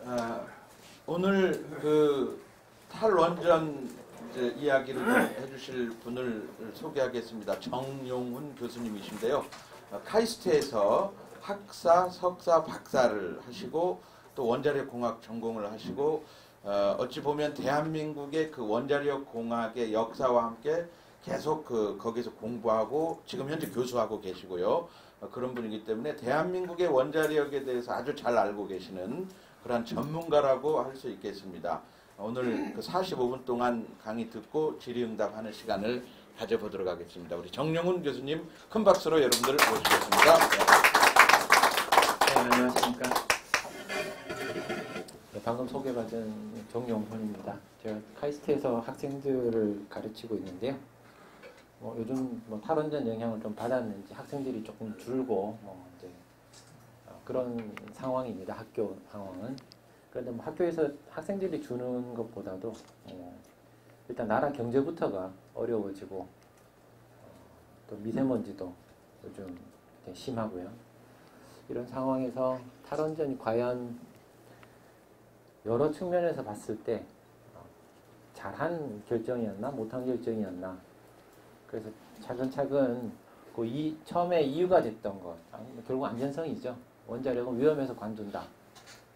아, 오늘 그 탈원전 이야기를 좀 해주실 분을 소개하겠습니다. 정용훈 교수님이신데요. 카이스트에서 학사, 석사, 박사를 하시고 또 원자력 공학 전공을 하시고 어찌 보면 대한민국의 그 원자력 공학의 역사와 함께 계속 거기서 공부하고 지금 현재 교수하고 계시고요. 그런 분이기 때문에 대한민국의 원자력에 대해서 아주 잘 알고 계시는 그런 전문가라고 할 수 있겠습니다. 오늘 그 45분 동안 강의 듣고 질의응답하는 시간을 가져보도록 하겠습니다. 우리 정용훈 교수님 큰 박수로 여러분들을 모시겠습니다. 네, 안녕하십니까. 네, 방금 소개받은 정용훈입니다. 제가 카이스트에서 학생들을 가르치고 있는데요. 요즘 탈원전 영향을 좀 받았는지 학생들이 조금 줄고 이제 그런 상황입니다. 학교 상황은. 그런데 학교에서 학생들이 주는 것보다도 일단 나라 경제부터가 어려워지고 또 미세먼지도 요즘 심하고요. 이런 상황에서 탈원전이 과연 여러 측면에서 봤을 때 잘한 결정이었나 못한 결정이었나, 그래서 차근차근 처음에 이유가 됐던 것, 결국 안전성이죠. 원자력은 위험해서 관둔다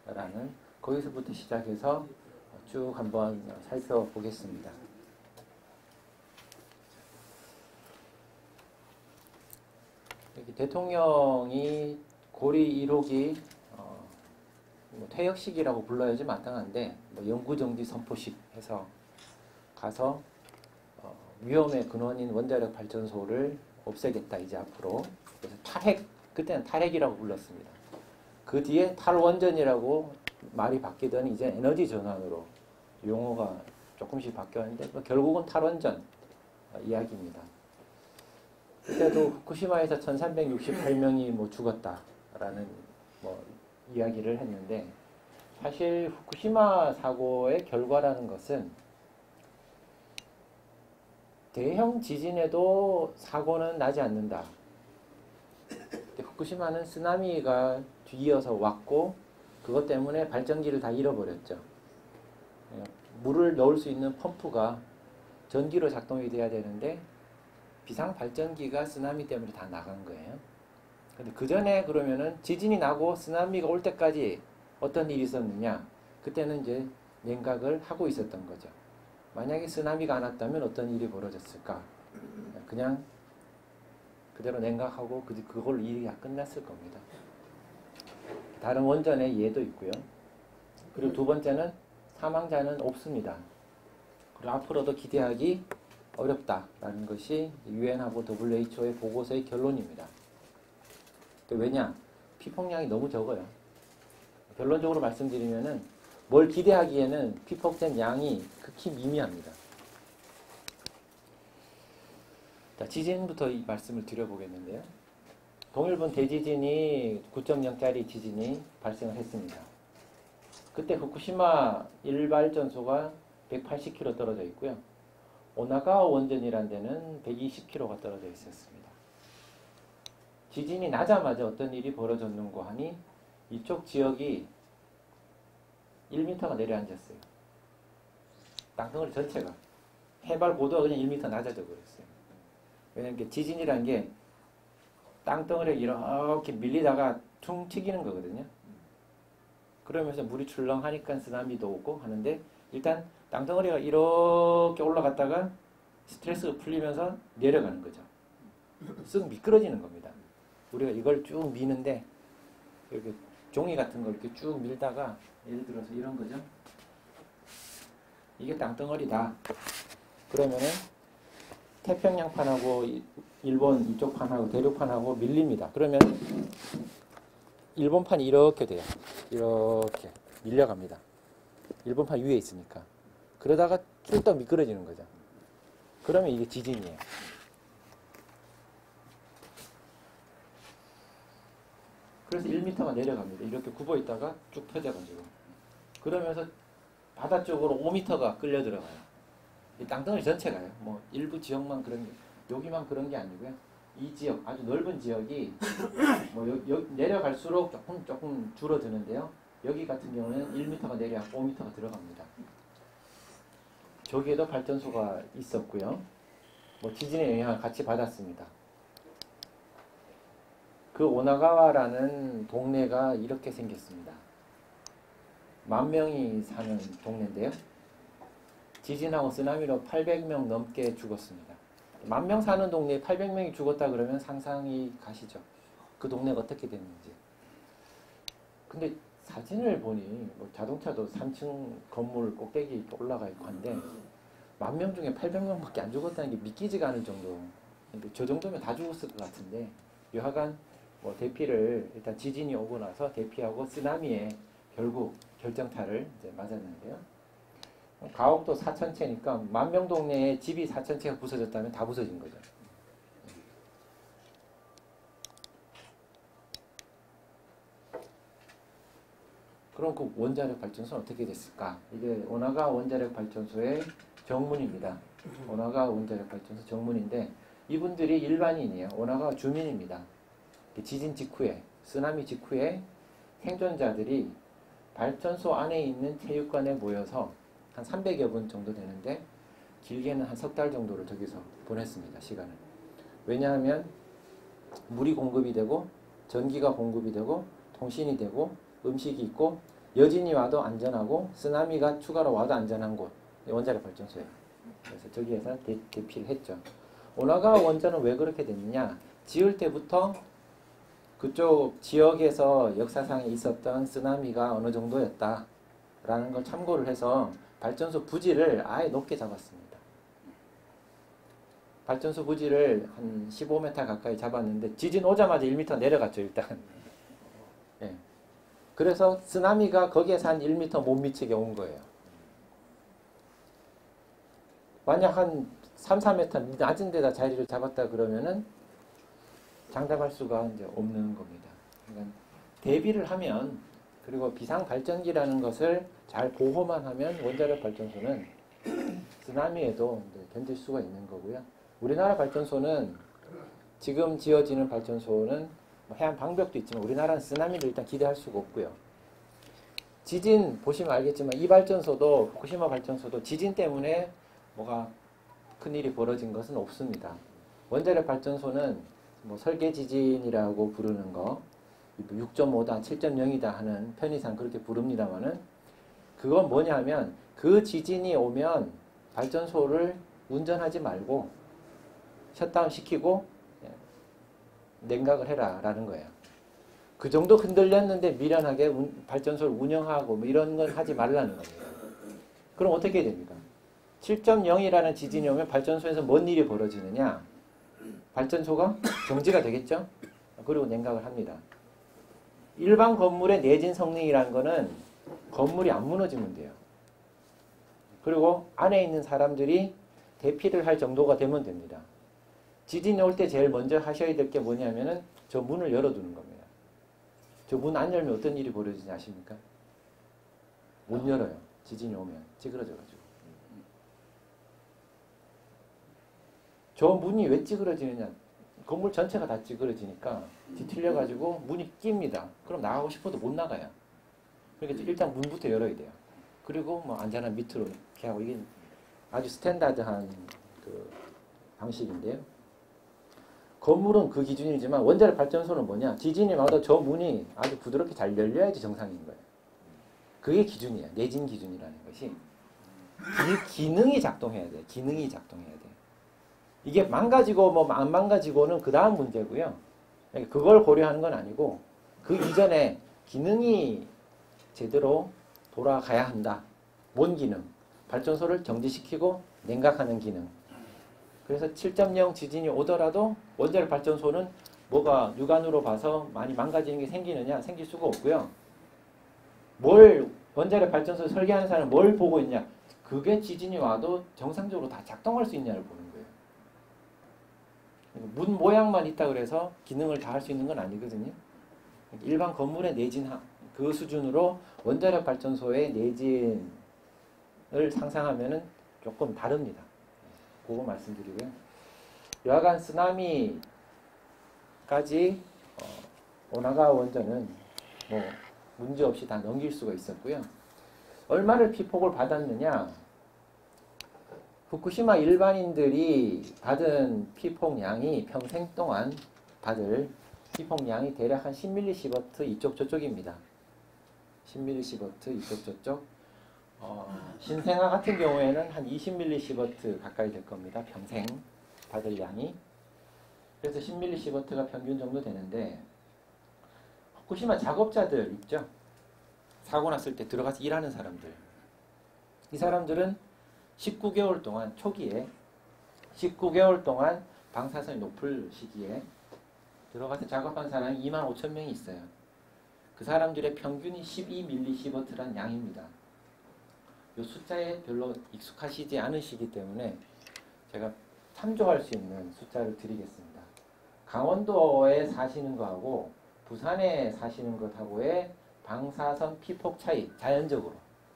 라는, 거기서부터 시작해서 쭉 한번 살펴보겠습니다. 여기 대통령이 고리 1호기 퇴역식이라고 불러야지 마땅한데 영구정지 선포식 해서 가서 위험의 근원인 원자력 발전소를 없애겠다 이제 앞으로. 그래서 탈핵, 그때는 탈핵이라고 불렀습니다. 그 뒤에 탈원전이라고 말이 바뀌더니 이제 에너지 전환으로 용어가 조금씩 바뀌었는데 결국은 탈원전 이야기입니다. 그때도 후쿠시마에서 1368명이 죽었다라는 이야기를 했는데, 사실 후쿠시마 사고의 결과라는 것은 대형 지진에도 사고는 나지 않는다. 후쿠시마는 쓰나미가 뒤이어서 왔고 그것 때문에 발전기를 다 잃어버렸죠. 물을 넣을 수 있는 펌프가 전기로 작동이 돼야 되는데 비상 발전기가 쓰나미 때문에 다 나간 거예요. 근데 그 전에 그러면은 지진이 나고 쓰나미가 올 때까지 어떤 일이 있었느냐? 그때는 이제 냉각을 하고 있었던 거죠. 만약에 쓰나미가 안 왔다면 어떤 일이 벌어졌을까? 그냥 그대로 냉각하고 그걸로 일이 다 끝났을 겁니다. 다른 원전의 예도 있고요. 그리고 두 번째는 사망자는 없습니다. 그리고 앞으로도 기대하기 어렵다라는 것이 유엔하고 WHO의 보고서의 결론입니다. 왜냐? 피폭량이 너무 적어요. 결론적으로 말씀드리면은 뭘 기대하기에는 피폭된 양이 극히 미미합니다. 자, 지진부터 이 말씀을 드려보겠는데요. 동일본 대지진이 9.0짜리 지진이 발생을 했습니다. 그때 후쿠시마 1발전소가 180km 떨어져 있고요. 오나가와 원전이라는 데는 120km가 떨어져 있었습니다. 지진이 나자마자 어떤 일이 벌어졌는고 하니 이쪽 지역이 1m가 내려앉았어요. 땅덩어리 전체가. 해발 고도가 그냥 1m 낮아져 버렸어요. 왜냐하면 지진이라는 게 땅덩어리가 이렇게 밀리다가 퉁 튀기는 거거든요. 그러면서 물이 출렁하니까 쓰나미도 오고 하는데, 일단 땅덩어리가 이렇게 올라갔다가 스트레스가 풀리면서 내려가는 거죠. 쓱 미끄러지는 겁니다. 우리가 이걸 쭉 미는데 이렇게 종이 같은 걸 이렇게 쭉 밀다가, 예를 들어서 이런 거죠. 이게 땅덩어리다. 그러면은 태평양판하고 일본 이쪽 판하고 대륙판하고 밀립니다. 그러면 일본판이 이렇게 돼요. 이렇게 밀려갑니다. 일본판 위에 있으니까. 그러다가 쫄딱 미끄러지는 거죠. 그러면 이게 지진이에요. 그래서 1m가 내려갑니다. 이렇게 굽어 있다가 쭉 펴져가지고. 그러면서 바다 쪽으로 5m가 끌려 들어가요. 이 땅덩어리 전체가요. 일부 지역만 그런 게, 여기만 그런 게 아니고요. 이 지역, 아주 넓은 지역이 내려갈수록 조금 줄어드는데요. 여기 같은 경우는 1m가 내려야 5m가 들어갑니다. 저기에도 발전소가 있었고요. 뭐 지진의 영향을 같이 받았습니다. 그 오나가와라는 동네가 이렇게 생겼습니다. 10,000명이 사는 동네인데요. 지진하고 쓰나미로 800명 넘게 죽었습니다. 10,000명 사는 동네에 800명이 죽었다 그러면 상상이 가시죠. 그 동네가 어떻게 됐는지. 근데 사진을 보니 뭐 자동차도 3층 건물 꼭대기 올라가 있고 한데 10,000명 중에 800명밖에 안 죽었다는 게 믿기지가 않을 정도. 근데 저 정도면 다 죽었을 것 같은데 여하간 뭐 대피를 일단 지진이 오고 나서 대피하고 쓰나미에 결국 결정타를 이제 맞았는데요. 가옥도 4,000채니까 10,000명 동네에 집이 4,000채가 부서졌다면 다 부서진 거죠. 그럼 그 원자력 발전소는 어떻게 됐을까? 이게 오나가 원자력 발전소의 정문입니다. 오나가 원자력 발전소 정문인데 이분들이 일반인이에요. 오나가 주민입니다. 지진 직후에, 쓰나미 직후에 생존자들이 발전소 안에 있는 체육관에 모여서 한 300여 분 정도 되는데 길게는 한 석 달 정도를 저기서 보냈습니다. 시간을. 왜냐하면 물이 공급이 되고 전기가 공급이 되고 통신이 되고 음식이 있고 여진이 와도 안전하고 쓰나미가 추가로 와도 안전한 곳 원자력 발전소예요. 그래서 저기에서 대피를 했죠. 오나가 원전은 왜 그렇게 됐느냐? 지을 때부터 그쪽 지역에서 역사상에 있었던 쓰나미가 어느 정도였다라는 걸 참고를 해서 발전소 부지를 아예 높게 잡았습니다. 발전소 부지를 한 15m 가까이 잡았는데 지진 오자마자 1m 내려갔죠, 일단. 네. 그래서 쓰나미가 거기에서 한 1m 못 미치게 온 거예요. 만약 한 3, 4m 낮은 데다 자리를 잡았다 그러면은 장담할 수가 이제 없는 겁니다. 그러니까 대비를 하면 그리고 비상발전기라는 것을 잘 보호만 하면 원자력 발전소는 쓰나미에도 견딜 수가 있는 거고요. 우리나라 발전소는 지금 지어지는 발전소는 해안 방벽도 있지만 우리나라는 쓰나미를 일단 기대할 수가 없고요. 지진 보시면 알겠지만 이 발전소도 후쿠시마 발전소도 지진 때문에 뭐가 큰일이 벌어진 것은 없습니다. 원자력 발전소는 뭐 설계 지진이라고 부르는 거 6.5다, 7.0이다 하는 편의상 그렇게 부릅니다만은 그건 뭐냐 하면 그 지진이 오면 발전소를 운전하지 말고 셧다운 시키고 냉각을 해라 라는 거예요. 그 정도 흔들렸는데 미련하게 발전소를 운영하고 뭐 이런 건 하지 말라는 거예요. 그럼 어떻게 됩니까? 7.0이라는 지진이 오면 발전소에서 뭔 일이 벌어지느냐? 발전소가 정지가 되겠죠? 그리고 냉각을 합니다. 일반 건물의 내진 성능이라는 거는 건물이 안 무너지면 돼요. 그리고 안에 있는 사람들이 대피를 할 정도가 되면 됩니다. 지진이 올 때 제일 먼저 하셔야 될 게 뭐냐면은 저 문을 열어두는 겁니다. 저 문 안 열면 어떤 일이 벌어지지 아십니까? 못 열어요. 지진이 오면 찌그러져가지고. 저 문이 왜 찌그러지느냐? 건물 전체가 다 찌그러지니까 뒤틀려가지고 문이 낍니다. 그럼 나가고 싶어도 못 나가요. 그러니까 일단 문부터 열어야 돼요. 그리고 뭐 안전한 밑으로 이렇게 하고 이게 아주 스탠다드한 그 방식인데요. 건물은 그 기준이지만 원자력 발전소는 뭐냐? 지진이 와도 저 문이 아주 부드럽게 잘 열려야지 정상인 거예요. 그게 기준이에요. 내진 기준이라는 것이. 기능이 작동해야 돼요. 기능이 작동해야 돼요. 이게 망가지고 뭐 안 망가지고는 그 다음 문제고요. 그걸 고려하는 건 아니고 그 이전에 기능이 제대로 돌아가야 한다. 뭔 기능? 발전소를 정지시키고 냉각하는 기능. 그래서 7.0 지진이 오더라도 원자력 발전소는 뭐가 육안으로 봐서 많이 망가지는 게 생기느냐? 생길 수가 없고요. 뭘 원자력 발전소 설계하는 사람은 뭘 보고 있냐? 그게 지진이 와도 정상적으로 다 작동할 수 있냐를 보는 거예요. 문 모양만 있다 그래서 기능을 다 할 수 있는 건 아니거든요. 일반 건물의 내진 그 수준으로 원자력 발전소의 내진을 상상하면은 조금 다릅니다. 그거 말씀드리고요. 여하간 쓰나미까지 오나가 원전은 뭐 문제없이 다 넘길 수가 있었고요. 얼마를 피폭을 받았느냐? 후쿠시마 일반인들이 받은 피폭량이 평생 동안 받을 피폭량이 대략 한 10mSv 이쪽 저쪽입니다. 10mSv 이쪽 저쪽. 신생아 같은 경우에는 한 20mSv 가까이 될 겁니다. 평생 받을 양이. 그래서 10mSv가 평균 정도 되는데, 후쿠시마 작업자들 있죠? 사고 났을 때 들어가서 일하는 사람들. 이 사람들은 19개월 동안, 초기에 19개월 동안 방사선이 높을 시기에 들어가서 작업한 사람이 25,000명이 있어요. 그 사람들의 평균이 12mSv란 양입니다. 이 숫자에 별로 익숙하시지 않으시기 때문에 제가 참조할 수 있는 숫자를 드리겠습니다. 강원도에 사시는 거하고 부산에 사시는 것하고의 방사선 피폭 차이, 자연적으로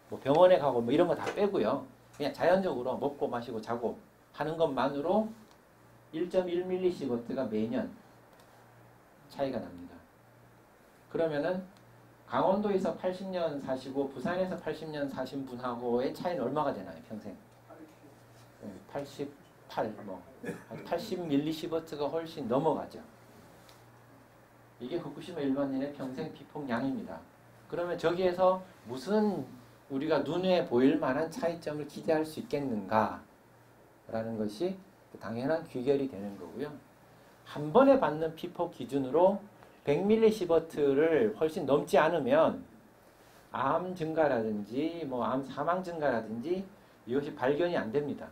뭐 병원에 가고 뭐 이런 거 다 빼고요. 그냥 자연적으로 먹고 마시고 자고 하는 것만으로 1.1mSv가 매년 차이가 납니다. 그러면은 강원도에서 80년 사시고 부산에서 80년 사신 분하고의 차이는 얼마가 되나요? 평생 88, 80mSv가 훨씬 넘어가죠. 이게 후쿠시마 일반인의 평생 피폭량입니다. 그러면 저기에서 무슨 우리가 눈에 보일 만한 차이점을 기대할 수 있겠는가 라는 것이 당연한 귀결이 되는 거고요. 한 번에 받는 피폭 기준으로 100mSv를 훨씬 넘지 않으면 암 증가라든지 뭐 암 사망 증가라든지 이것이 발견이 안 됩니다.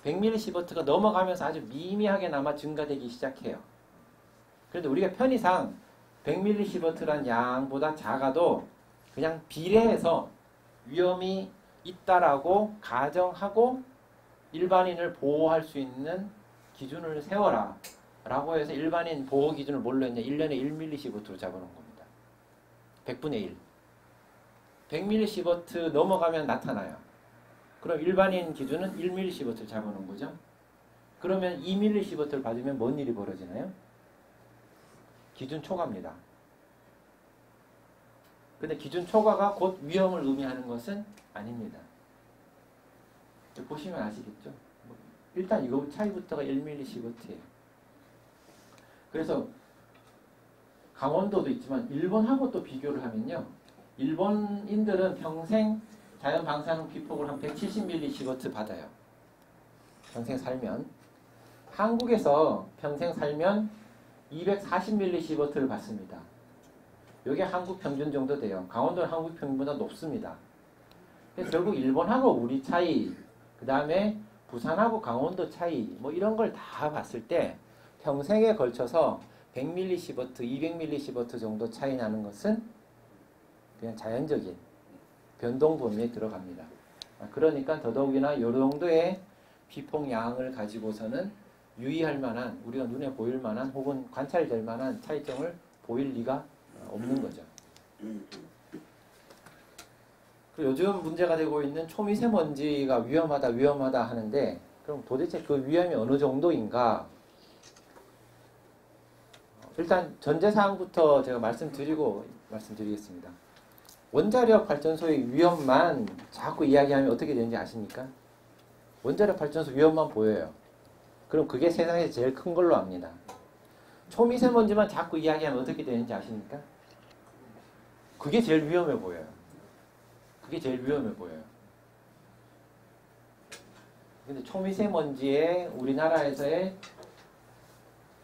100mSv가 넘어가면서 아주 미미하게나마 증가되기 시작해요. 그런데 우리가 편의상 100mSv란 양보다 작아도 그냥 비례해서 위험이 있다라고 가정하고 일반인을 보호할 수 있는 기준을 세워라 라고 해서 일반인 보호 기준을 뭘로 했냐? 1년에 1mSv로 잡아놓은 겁니다. 100분의 1. 100mSv 넘어가면 나타나요. 그럼 일반인 기준은 1mSv를 잡아놓은 거죠. 그러면 2mSv를 받으면 뭔 일이 벌어지나요? 기준 초과입니다. 근데 기준 초과가 곧 위험을 의미하는 것은 아닙니다. 보시면 아시겠죠? 일단 이거 차이부터가 1mSv예요. 그래서 강원도도 있지만 일본하고 또 비교를 하면요. 일본인들은 평생 자연 방사능 피폭을 한 170mSv 받아요. 평생 살면. 한국에서 평생 살면 240mSv를 받습니다. 이게 한국 평균 정도 돼요. 강원도는 한국 평균보다 높습니다. 그래서 결국 일본하고 우리 차이, 그 다음에 부산하고 강원도 차이, 뭐 이런 걸 다 봤을 때 평생에 걸쳐서 100mSv, 200mSv 정도 차이 나는 것은 그냥 자연적인 변동 범위에 들어갑니다. 그러니까 더더욱이나 이 정도의 피폭량을 가지고서는 유의할 만한, 우리가 눈에 보일 만한 혹은 관찰될 만한 차이점을 보일 리가 없는 거죠. 요즘 문제가 되고 있는 초미세먼지가 위험하다 하는데, 그럼 도대체 그 위험이 어느 정도인가? 일단 전제사항부터 제가 말씀드리겠습니다. 원자력 발전소의 위험만 자꾸 이야기하면 어떻게 되는지 아십니까? 원자력 발전소 위험만 보여요. 그럼 그게 세상에서 제일 큰 걸로 압니다. 초미세먼지만 자꾸 이야기하면 어떻게 되는지 아십니까? 그게 제일 위험해 보여요. 그게 제일 위험해 보여요. 근데 초미세먼지의 우리나라에서의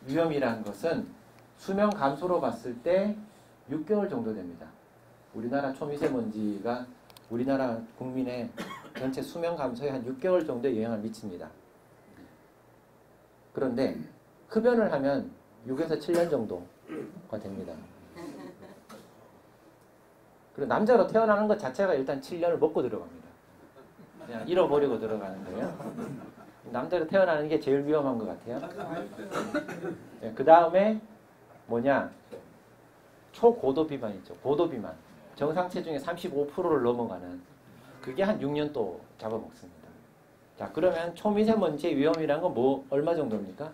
위험이라는 것은 수명 감소로 봤을 때 6개월 정도 됩니다. 우리나라 초미세먼지가 우리나라 국민의 전체 수명 감소에 한 6개월 정도의 영향을 미칩니다. 그런데 흡연을 하면 6에서 7년 정도가 됩니다. 그리고 남자로 태어나는 것 자체가 일단 7년을 먹고 들어갑니다. 그냥 잃어버리고 들어가는 거예요. 남자로 태어나는 게 제일 위험한 것 같아요. 네, 그 다음에 뭐냐? 초고도 비만 있죠. 고도 비만. 정상 체중의 35%를 넘어가는, 그게 한 6년 또 잡아먹습니다. 자, 그러면 초미세먼지의 위험이라는 건 얼마 정도입니까?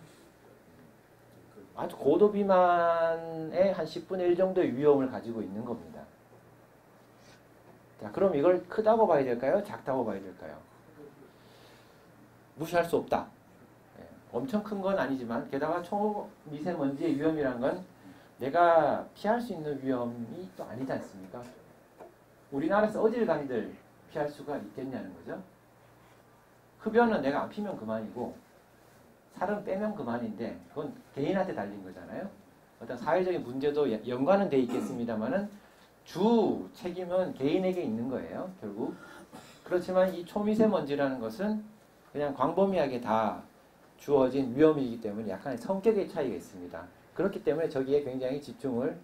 아주 고도 비만의 한 10분의 1 정도의 위험을 가지고 있는 겁니다. 자, 그럼 이걸 크다고 봐야 될까요? 작다고 봐야 될까요? 무시할 수 없다. 예, 엄청 큰 건 아니지만 게다가 초미세먼지의 위험이란 건 내가 피할 수 있는 위험이 또 아니지 않습니까? 우리나라에서 어딜간들 피할 수가 있겠냐는 거죠. 흡연은 내가 안 피면 그만이고 살은 빼면 그만인데 그건 개인한테 달린 거잖아요. 어떤 사회적인 문제도 연관은 돼 있겠습니다만은 주 책임은 개인에게 있는 거예요. 결국. 그렇지만 이 초미세먼지라는 것은 그냥 광범위하게 다 주어진 위험이기 때문에 약간의 성격의 차이가 있습니다. 그렇기 때문에 저기에 굉장히 집중을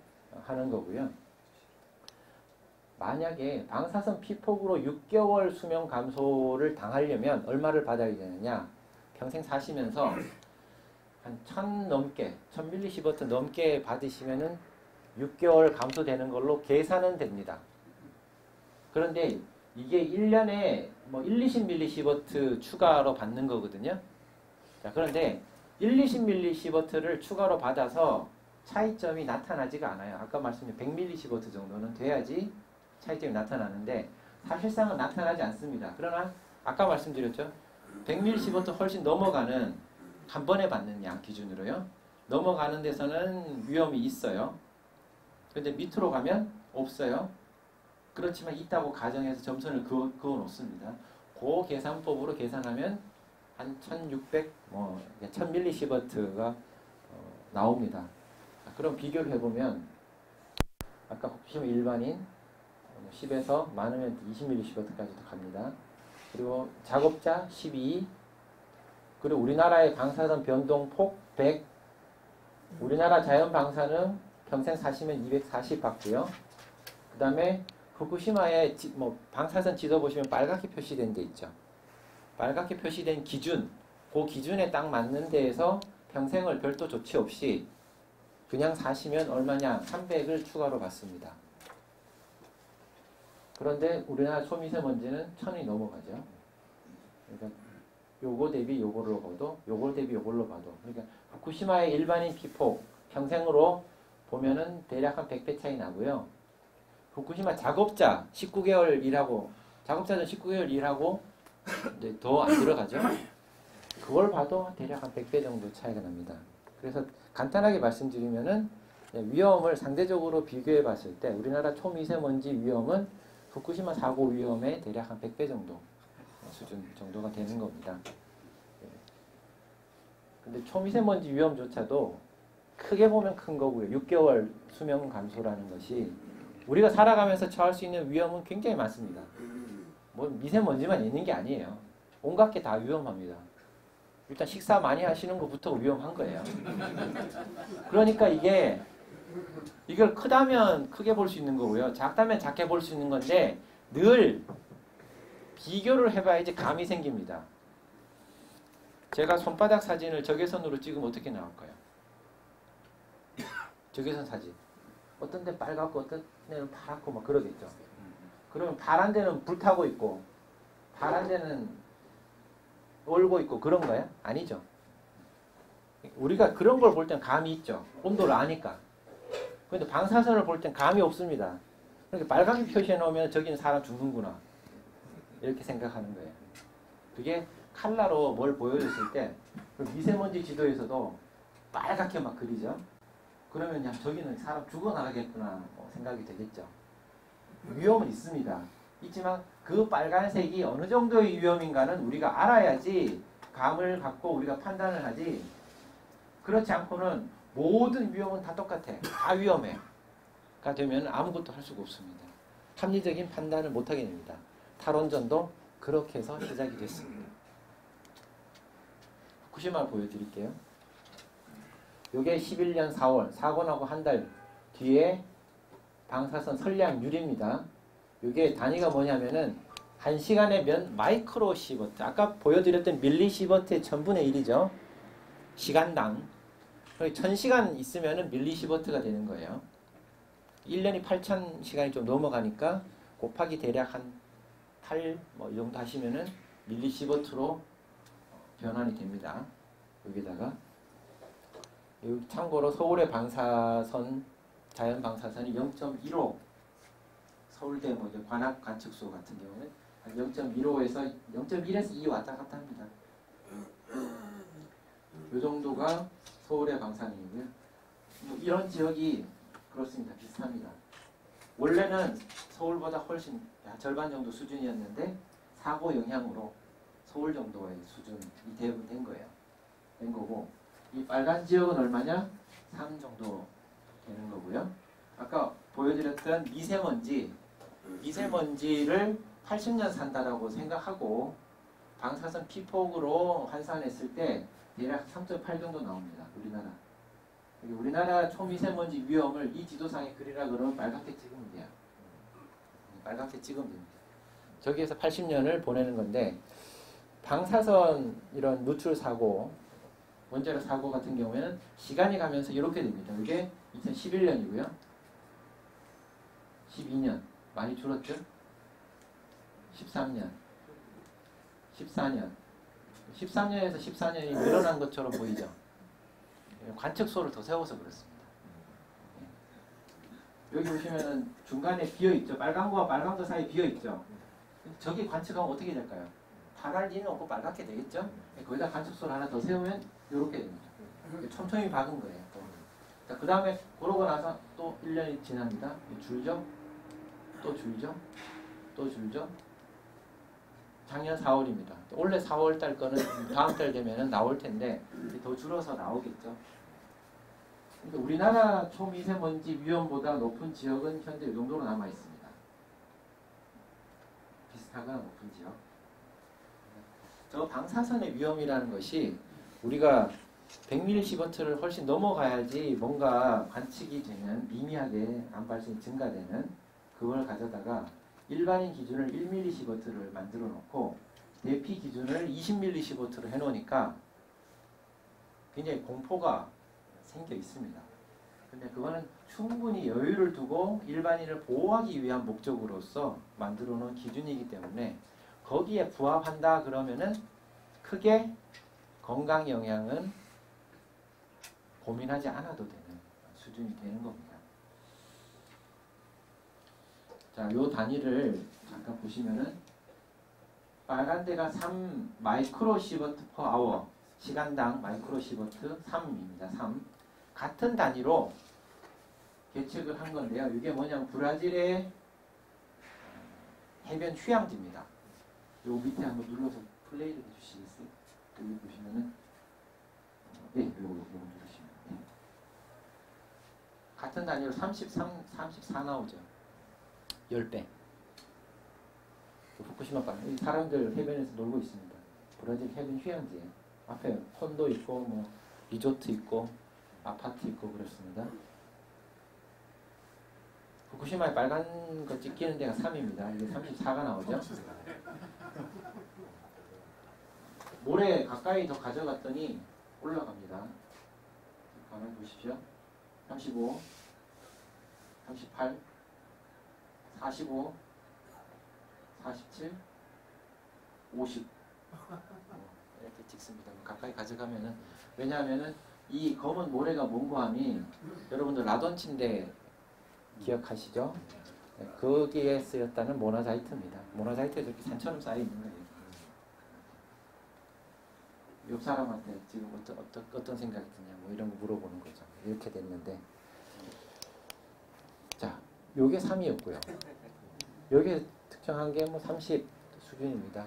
하는 거고요. 만약에 방사선 피폭으로 6개월 수명 감소를 당하려면 얼마를 받아야 되느냐? 평생 사시면서 한 1000 넘게, 1000mSv 넘게 받으시면은 6개월 감소되는 걸로 계산은 됩니다. 그런데 이게 1년에 뭐 1, 20mSv 추가로 받는 거거든요. 자, 그런데 1, 20mSv를 추가로 받아서 차이점이 나타나지가 않아요. 아까 말씀드린 100mSv 정도는 돼야지 차이점이 나타나는데 사실상은 나타나지 않습니다. 그러나 아까 말씀드렸죠. 100mSv 훨씬 넘어가는 한 번에 받는 양 기준으로요. 넘어가는 데서는 위험이 있어요. 근데 밑으로 가면 없어요. 그렇지만 있다고 가정해서 점선을 그어 놓습니다. 그 계산법으로 계산하면 한 1600, 1000mSv가 나옵니다. 그럼 비교를 해보면 아까 혹시 일반인 10에서 많으면 20mSv까지도 갑니다. 그리고 작업자 12, 그리고 우리나라의 방사선 변동폭 100, 우리나라 자연 방사능 평생 사시면 240 받고요. 그 다음에 후쿠시마의 방사선 지도 보시면 빨갛게 표시된 데 있죠. 빨갛게 표시된 기준, 그 기준에 딱 맞는 데에서 평생을 별도 조치 없이 그냥 사시면 얼마냐? 300을 추가로 받습니다. 그런데 우리나라 초미세먼지는 1000이 넘어가죠. 그러니까 요거 대비 요걸로 봐도, 요걸 대비 요걸로 봐도. 그러니까 후쿠시마의 일반인 피폭 평생으로 보면은 대략 한 100배 차이 나고요. 후쿠시마 작업자 19개월 일하고, 작업자는 19개월 일하고 이제 더 안 들어가죠. 그걸 봐도 대략 한 100배 정도 차이가 납니다. 그래서 간단하게 말씀드리면은 위험을 상대적으로 비교해 봤을 때 우리나라 초미세먼지 위험은 후쿠시마 사고 위험의 대략 한 100배 정도 수준 정도가 되는 겁니다. 근데 초미세먼지 위험조차도 크게 보면 큰 거고요. 6개월 수명 감소라는 것이 우리가 살아가면서 처할 수 있는 위험은 굉장히 많습니다. 뭐 미세먼지만 있는 게 아니에요. 온갖 게 다 위험합니다. 일단 식사 많이 하시는 것부터 위험한 거예요. 그러니까 이걸 크다면 크게 볼 수 있는 거고요. 작다면 작게 볼 수 있는 건데 늘 비교를 해봐야지 감이 생깁니다. 제가 손바닥 사진을 적외선으로 찍으면 어떻게 나올까요? 적외선 사진. 어떤 데 빨갛고 어떤 데는 파랗고 막 그러겠죠. 그러면 파란 데는 불타고 있고 파란 데는 얼고 있고 그런 거예요? 아니죠. 우리가 그런 걸 볼 땐 감이 있죠. 온도를 아니까. 그런데 방사선을 볼 땐 감이 없습니다. 그러니까 빨갛게 표시해 놓으면 저기는 사람 죽는구나. 이렇게 생각하는 거예요. 그게 칼라로 뭘 보여줬을 때 미세먼지 지도에서도 빨갛게 막 그리죠. 그러면 야 저기는 사람 죽어나가겠구나 생각이 되겠죠. 위험은 있습니다. 있지만 그 빨간색이 어느 정도의 위험인가는 우리가 알아야지 감을 갖고 우리가 판단을 하지. 그렇지 않고는 모든 위험은 다 똑같아. 다 위험해. 가 되면 아무것도 할 수가 없습니다. 합리적인 판단을 못하게 됩니다. 탈원전도 그렇게 해서 시작이 됐습니다. 후쿠시마를 보여드릴게요. 요게 11년 4월 사고 나고 한 달 뒤에 방사선 선량률입니다. 요게 단위가 뭐냐면은 1시간에 몇 마이크로 시버트, 아까 보여드렸던 밀리시버트의 1000분의 1이죠. 시간당. 1000시간 있으면은 밀리시버트가 되는 거예요. 1년이 8000시간이 좀 넘어가니까 곱하기 대략 한 8, 이 정도 하시면은 밀리시버트로 변환이 됩니다. 여기다가 여기 참고로 서울의 방사선, 자연 방사선이 0.15, 서울대 뭐 이제 관악 관측소 같은 경우는 한 0.15에서 0.1에서 2 왔다 갔다 합니다. 이 정도가 서울의 방사능이고요. 뭐 이런 지역이 그렇습니다. 비슷합니다. 원래는 서울보다 훨씬 절반 정도 수준이었는데 사고 영향으로 서울 정도의 수준이 대부분 된 거예요. 된 거고 이 빨간 지역은 얼마냐? 3 정도 되는 거고요. 아까 보여드렸던 미세먼지를 80년 산다라고 생각하고 방사선 피폭으로 환산했을 때 대략 3.8 정도 나옵니다. 우리나라. 우리나라 초미세먼지 위험을 이 지도상에 그리라 그러면 빨갛게 찍으면 돼요. 빨갛게 찍으면 됩니다. 저기에서 80년을 보내는 건데 방사선 이런 누출 사고, 원자력 사고 같은 경우에는 시간이 가면서 이렇게 됩니다. 이게 2011년이고요. 12년 많이 줄었죠? 13년, 14년, 13년에서 14년이 늘어난 것처럼 보이죠? 관측소를 더 세워서 그렇습니다. 여기 보시면은 중간에 비어있죠? 빨간거와 빨간거 사이 비어있죠? 저기 관측하면 어떻게 될까요? 파랄 리는 없고 빨갛게 되겠죠? 거기다 관측소를 하나 더 세우면 이렇게 됩니다. 촘촘히 박은 거예요. 그 다음에 그러고 나서 또 1년이 지납니다. 줄죠? 또 줄죠? 또 줄죠? 작년 4월입니다. 원래 4월달 거는 다음 달 되면 나올 텐데 더 줄어서 나오겠죠. 그러니까 우리나라 초미세먼지 위험보다 높은 지역은 현재 이 정도로 남아 있습니다. 비슷하거나 높은 지역. 저 방사선의 위험이라는 것이 우리가 100mS를 훨씬 넘어가야지 뭔가 관측이 되는 미미하게 암발생이 증가되는 그걸 가져다가 일반인 기준을 1mS를 만들어 놓고 대피 기준을 20mS로 해놓으니까 굉장히 공포가 생겨 있습니다. 근데 그거는 충분히 여유를 두고 일반인을 보호하기 위한 목적으로서 만들어 놓은 기준이기 때문에 거기에 부합한다 그러면은 크게 건강 영향은 고민하지 않아도 되는 수준이 되는 겁니다. 자, 요 단위를 잠깐 보시면은 빨간 데가 3 마이크로시버트 퍼 아워, 시간당 마이크로시버트 3입니다. 3. 같은 단위로 계측을 한 건데요. 이게 뭐냐면 브라질의 해변 휴양지입니다. 요 밑에 한번 눌러서 플레이를 해주시겠어요? 여기 보시면은 네, 요거 누르시면 네. 같은 단위로 34 나오죠. 10배. 후쿠시마 방 사람들 해변에서 놀고 있습니다. 브라질 해변 휴양지에 앞에 콘도 있고 뭐 리조트 있고 아파트 있고 그렇습니다. 후쿠시마에 빨간 거 찍히는 데가 3입니다. 이게 34가 나오죠. 모래 가까이 더 가져갔더니 올라갑니다. 가만히 보십시오. 35, 38, 45, 47, 50 이렇게 찍습니다. 가까이 가져가면은 왜냐하면은 이 검은 모래가 mon고함이 여러분들 라돈침대 기억하시죠? 거기에 쓰였다는 모나자이트입니다. 모나자이트에 이렇게 산처럼 쌓여 있는 거예요. 옆 사람한테 지금 어떤 생각이 드냐 뭐 이런 거 물어보는 거죠. 이렇게 됐는데 자, 요게 3이었고요. 여기에 특정한 게 뭐 30 수준입니다.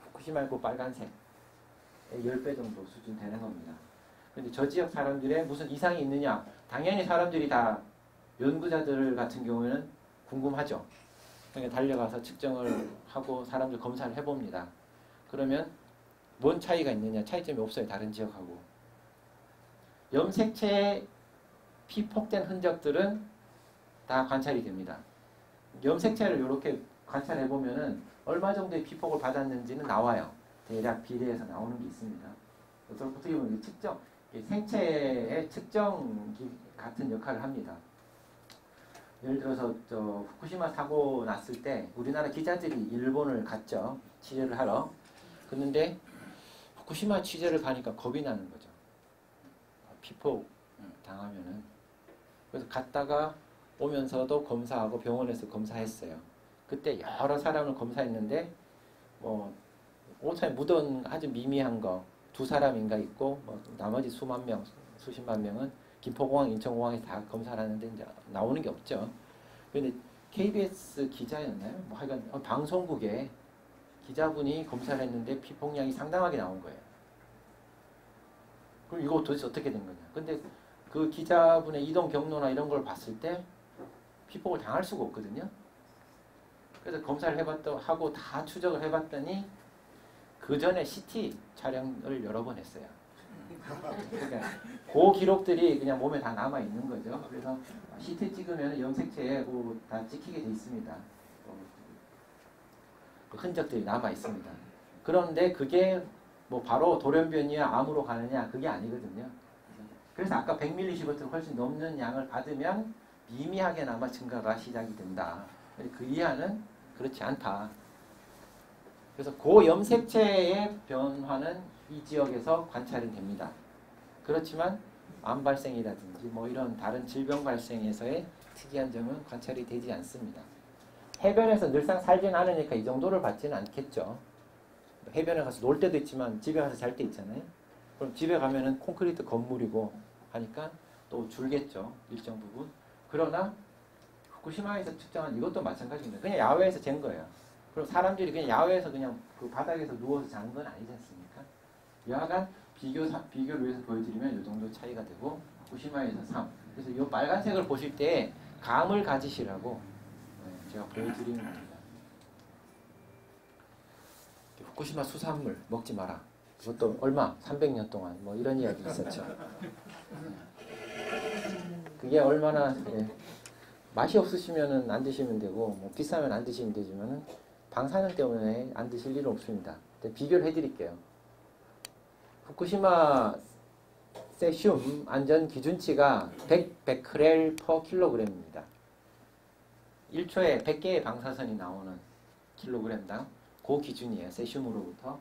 후쿠시마고 빨간색 10배 정도 수준 되는 겁니다. 그런데 저 지역 사람들의 무슨 이상이 있느냐? 당연히 사람들이 다 연구자들 같은 경우에는 궁금하죠. 그러니까 달려가서 측정을 하고 사람들 검사를 해봅니다. 그러면 뭔 차이가 있느냐? 차이점이 없어요. 다른 지역하고. 염색체에 피폭된 흔적들은 다 관찰이 됩니다. 염색체를 이렇게 관찰해보면은 얼마 정도의 피폭을 받았는지는 나와요. 대략 비례해서 나오는 게 있습니다. 어떻게 보면 측정, 생체의 측정 같은 역할을 합니다. 예를 들어서 후쿠시마 사고 났을 때 우리나라 기자들이 일본을 갔죠. 취재를 하러. 그런데 후쿠시마 취재를 가니까 겁이 나는 거죠. 피폭 당하면은. 그래서 갔다가 오면서도 검사하고 병원에서 검사했어요. 그때 여러 사람을 검사했는데 뭐 옷에 묻은 아주 미미한 거 2사람인가 있고 뭐 나머지 수만 명, 수십만 명은 김포공항, 인천공항에서 다 검사를 하는데 이제 나오는 게 없죠. 그런데 KBS 기자였나요? 뭐 하여간 방송국에 기자분이 검사를 했는데 피폭량이 상당하게 나온 거예요. 그럼 이거 도대체 어떻게 된 거냐? 근데 그 기자분의 이동 경로나 이런 걸 봤을 때 피폭을 당할 수가 없거든요. 그래서 검사를 하고 다 추적을 해봤더니 그 전에 CT 촬영을 여러 번 했어요. 그러니까 그 기록들이 그냥 몸에 다 남아 있는 거죠. 그래서 CT 찍으면 염색체에 다 찍히게 돼 있습니다. 그 흔적들이 남아 있습니다. 그런데 그게 뭐 바로 돌연변이야 암으로 가느냐 그게 아니거든요. 그래서 아까 100ml 훨씬 넘는 양을 받으면 미미하게나마 증가가 시작이 된다. 그 이하는 그렇지 않다. 그래서 고염색체의 변화는 이 지역에서 관찰이 됩니다. 그렇지만 암 발생이라든지 뭐 이런 다른 질병 발생에서의 특이한 점은 관찰이 되지 않습니다. 해변에서 늘상 살진 않으니까 이 정도를 받지는 않겠죠. 해변에 가서 놀 때도 있지만 집에 가서 잘 때 있잖아요. 그럼 집에 가면은 콘크리트 건물이고 하니까 또 줄겠죠. 일정 부분. 그러나 후쿠시마에서 측정한 이것도 마찬가지입니다. 그냥 야외에서 잰 거예요. 그럼 사람들이 그냥 야외에서 그냥 그 바닥에서 누워서 자는 건 아니지 않습니까? 여하간 비교를 위해서 보여드리면 이 정도 차이가 되고 후쿠시마에서 3. 그래서 이 빨간색을 보실 때 감을 가지시라고 제가 보여드리는 겁니다. 후쿠시마 수산물 먹지 마라. 그것도 얼마? 300년 동안 뭐 이런 이야기 있었죠. 그게 얼마나 맛이 없으시면은 안 드시면 되고 뭐 비싸면 안 드시면 되지만은 방사능 때문에 안 드실 일은 없습니다. 비교를 해드릴게요. 후쿠시마 세슘 안전 기준치가 100 베크렐 퍼 킬로그램입니다. 1초에 100개의 방사선이 나오는 킬로그램당 그 기준이에요. 세슘으로부터.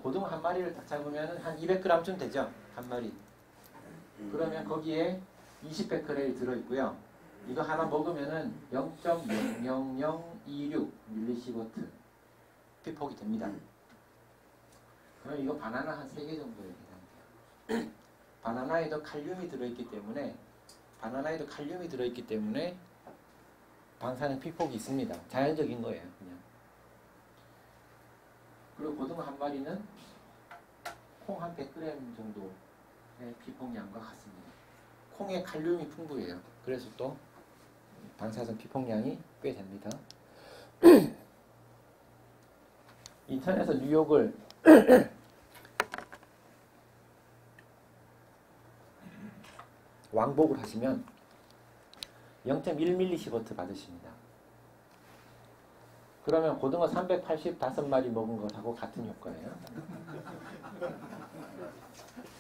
고등어 한 마리를 딱 잡으면 한 200g쯤 되죠. 한 마리. 그러면 거기에 20베크렐이 들어있고요. 이거 하나 먹으면은 0.00026 밀리시버트 피폭이 됩니다. 그럼 이거 바나나 한 3개 정도에 해당돼요. 바나나에도 칼륨이 들어있기 때문에 방사능 피폭이 있습니다. 자연적인 거예요. 그냥. 그리고 고등어 한 마리는 콩 한 100g 정도의 피폭량과 같습니다. 콩에 칼륨이 풍부해요. 그래서 또 방사선 피폭량이 꽤 됩니다. 인천에서 뉴욕을 왕복을 하시면 0.1mSv 받으십니다. 그러면 고등어 385마리 먹은 것하고 같은 효과예요.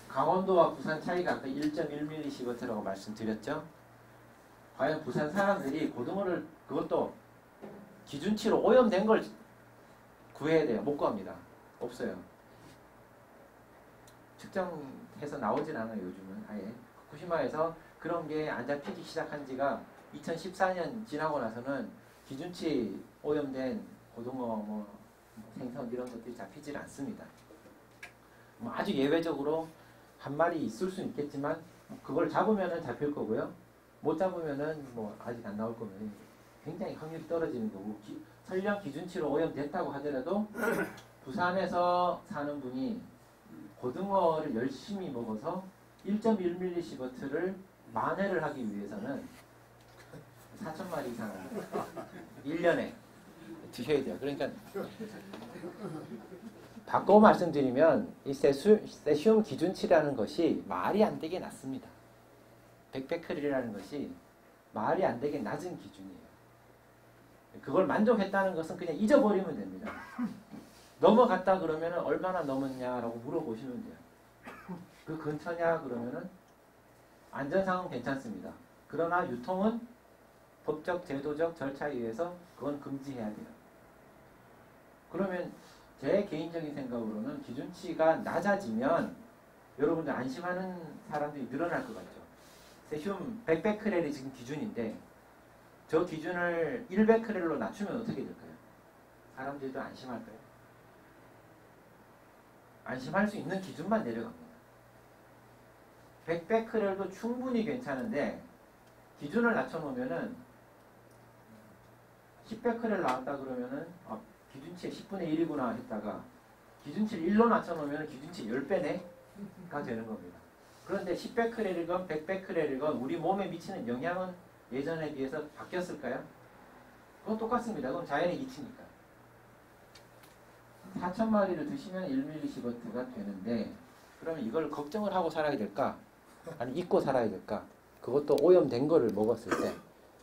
강원도와 부산 차이가 아까 1.1mSv라고 말씀드렸죠. 과연 부산 사람들이 고등어를 그것도 기준치로 오염된 걸 구해야 돼요. 못 구합니다. 없어요. 측정해서 나오진 않아요. 요즘은 아예. 후쿠시마에서 그런 게 안 잡히기 시작한 지가 2014년 지나고 나서는 기준치 오염된 고등어 뭐 생선 이런 것들이 잡히질 않습니다. 뭐 아주 예외적으로 한 마리 있을 수는 있겠지만 그걸 잡으면은 잡힐 거고요. 못 잡으면은 뭐 아직 안 나올 거면 굉장히 확률이 떨어지는 거고 설령 기준치로 오염됐다고 하더라도 부산에서 사는 분이 고등어를 열심히 먹어서 1.1mSv를 만회를 하기 위해서는 4,000마리 이상을 1년에 드셔야 돼요. 그러니까 바꿔 말씀드리면 이 세슘 기준치라는 것이 말이 안 되게 낮습니다. 100베크렐이라는 것이 말이 안 되게 낮은 기준이에요. 그걸 만족했다는 것은 그냥 잊어버리면 됩니다. 넘어갔다 그러면 얼마나 넘었냐라고 물어보시면 돼요. 그 근처냐 그러면은 안전상은 괜찮습니다. 그러나 유통은 법적, 제도적 절차에 의해서 그건 금지해야 돼요. 그러면 제 개인적인 생각으로는 기준치가 낮아지면 여러분들 안심하는 사람들이 늘어날 것 같죠. 세슘 100베크렐이 지금 기준인데 저 기준을 1베크렐로 낮추면 어떻게 될까요? 사람들도 안심할까요? 안심할 수 있는 기준만 내려갑니다. 100베크렐도 충분히 괜찮은데 기준을 낮춰놓으면은 10베크렐 나왔다 그러면은 기준치의 10분의 1이구나 했다가 기준치를 1로 낮춰놓으면 기준치 10배네가 되는 겁니다. 그런데 10베크렐이건 100베크렐이건 우리 몸에 미치는 영향은 예전에 비해서 바뀌었을까요? 그건 똑같습니다. 그건 자연의 이치니까. 4,000마리를 드시면 1mS가 되는데 그러면 이걸 걱정을 하고 살아야 될까? 아니 잊고 살아야 될까? 그것도 오염된 거를 먹었을 때.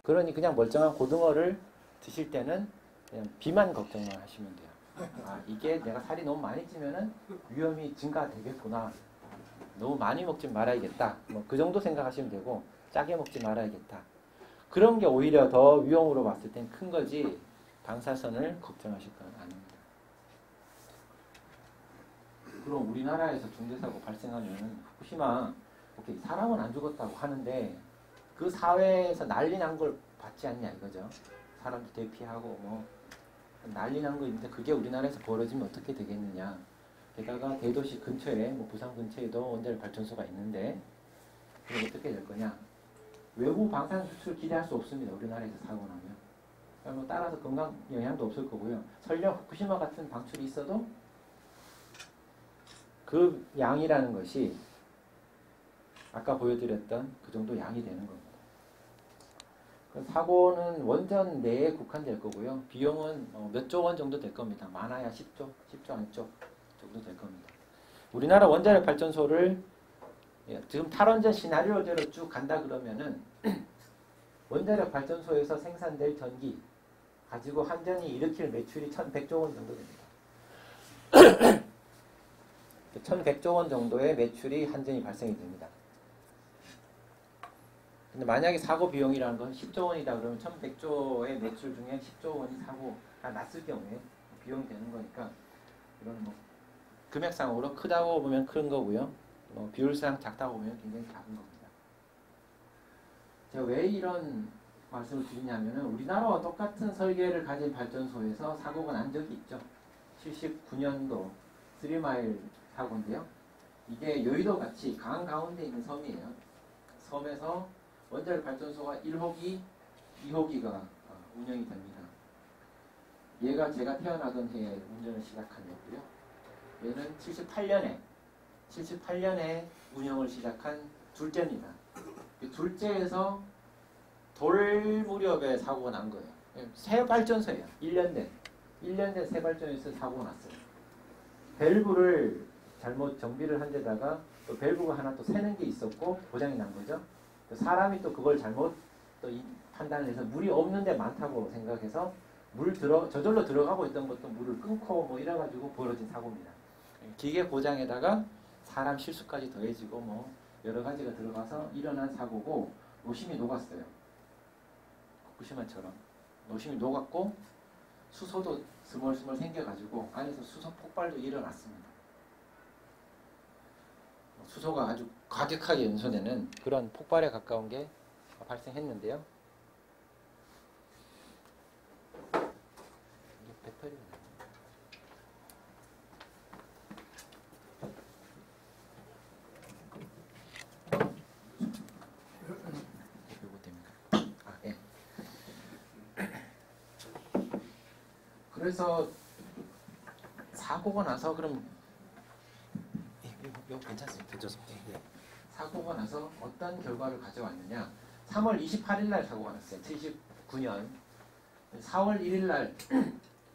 그러니 그냥 멀쩡한 고등어를 드실 때는 그냥 비만 걱정만 하시면 돼요. 아, 이게 내가 살이 너무 많이 찌면은 위험이 증가되겠구나. 너무 많이 먹지 말아야겠다. 뭐 그 정도 생각하시면 되고 짜게 먹지 말아야겠다. 그런 게 오히려 더 위험으로 봤을 땐 큰 거지 방사선을 걱정하실 건 아닙니다. 그럼 우리나라에서 중대사고 발생하면 후쿠시마 오케이, 사람은 안 죽었다고 하는데 그 사회에서 난리 난 걸 받지 않냐 이거죠. 사람도 대피하고 뭐 난리 난 거 있는데 그게 우리나라에서 벌어지면 어떻게 되겠느냐. 게다가 대도시 근처에 뭐 부산 근처에도 원자력 발전소가 있는데 그럼 어떻게 될 거냐. 외부 방사선 추출 기대할 수 없습니다. 우리나라에서 사고 나면. 뭐 따라서 건강 영향도 없을 거고요. 설령 후쿠시마 같은 방출이 있어도 그 양이라는 것이 아까 보여드렸던 그 정도 양이 되는 겁니다. 사고는 원전 내에 국한될 거고요. 비용은 몇 조 원 정도 될 겁니다. 많아야 10조 안쪽 정도 될 겁니다. 우리나라 원자력 발전소를 지금 탈원전 시나리오대로 쭉 간다 그러면은 원자력 발전소에서 생산될 전기 가지고 한전이 일으킬 매출이 1,100조 원 정도 됩니다. 1,100조 원 정도의 매출이 한전이 발생이 됩니다. 근데 만약에 사고 비용이라는 건 10조 원이다 그러면 1,100조의 매출 중에 10조 원이 사고가 났을 경우에 비용이 되는 거니까 이건 뭐 금액상으로 크다고 보면 큰 거고요. 뭐 비율상 작다고 보면 굉장히 작은 겁니다. 제가 왜 이런 말씀을 드리냐면은 우리나라와 똑같은 설계를 가진 발전소에서 사고가 난 적이 있죠. 79년도 3마일 사고인데요. 이게 여의도 같이 강 가운데 있는 섬이에요. 섬에서 원자력 발전소가 1호기, 2호기가 운영이 됩니다. 얘가 제가 태어나던 해에 운전을 시작한 거고요. 얘는 78년에 운영을 시작한 둘째입니다. 둘째에서 돌 무렵에 사고가 난 거예요. 새 발전소예요. 1년 된 새 발전소에서 사고가 났어요. 밸브를 잘못 정비를 한 데다가 또 밸브가 하나 또 새는 게 있었고 고장이 난 거죠. 사람이 또 그걸 잘못 또 판단을 해서 물이 없는 데 많다고 생각해서 저절로 들어가고 있던 것도 물을 끊고 뭐 이래가지고 벌어진 사고입니다. 기계 고장에다가 사람 실수까지 더해지고 뭐 여러 가지가 들어가서 일어난 사고고 노심이 녹았어요. 후쿠시마처럼 노심이 녹았고 수소도 스멀스멀 생겨가지고 안에서 수소 폭발도 일어났습니다. 수소가 아주 과격하게 연소되는 그런 폭발에 가까운 게 발생했는데요. 이게 배터리가 이거 됩니까? 예. 그래서 사고가 나서 그럼 이거 괜찮습니다. 좋습니다. 예. 사고가 나서 어떤 결과를 가져왔느냐. 3월 28일 날 사고가 났어요. 79년 4월 1일 날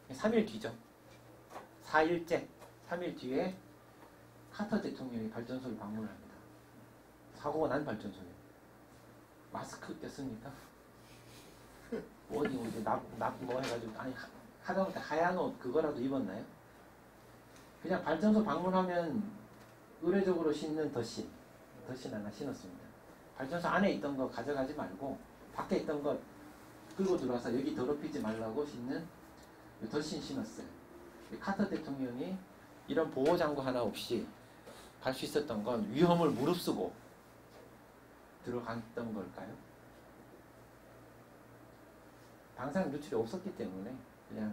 3일 뒤죠. 4일째 3일 뒤에 카터 대통령이 발전소를 방문을 합니다. 사고가 난 발전소에 마스크 꼈습니까? 어디 뭐 해가지고 아니 하다못해 하얀 옷 그거라도 입었나요? 그냥 발전소 방문하면 의례적으로 신는 덧신 하나 신었습니다. 발전소 안에 있던 거 가져가지 말고 밖에 있던 거 끌고 들어와서 여기 더럽히지 말라고 신는 덧신 신었어요. 카터 대통령이 이런 보호장구 하나 없이 갈 수 있었던 건 위험을 무릅쓰고 들어갔던 걸까요? 방사능 누출이 없었기 때문에 그냥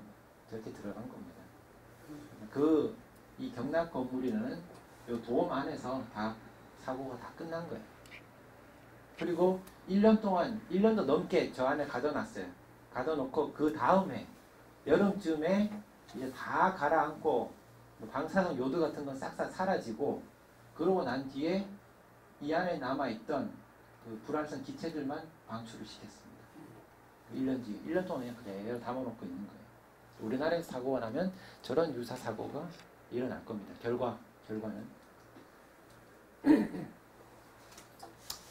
저렇게 들어간 겁니다. 이 경락 건물이라는 이 도움 안에서 다 사고가 다 끝난 거예요. 그리고 1년 동안 1년도 넘게 저 안에 가둬놨어요. 가둬놓고 그 다음에 여름쯤에 이제 다 가라앉고 방사능 요드 같은 건 싹싹 사라지고 그러고 난 뒤에 이 안에 남아있던 그 불활성 기체들만 방출을 시켰습니다. 1년 뒤에 1년 동안 그냥 그대로 담아놓고 있는 거예요. 우리나라에서 사고가 나면 저런 유사 사고가 일어날 겁니다. 결과는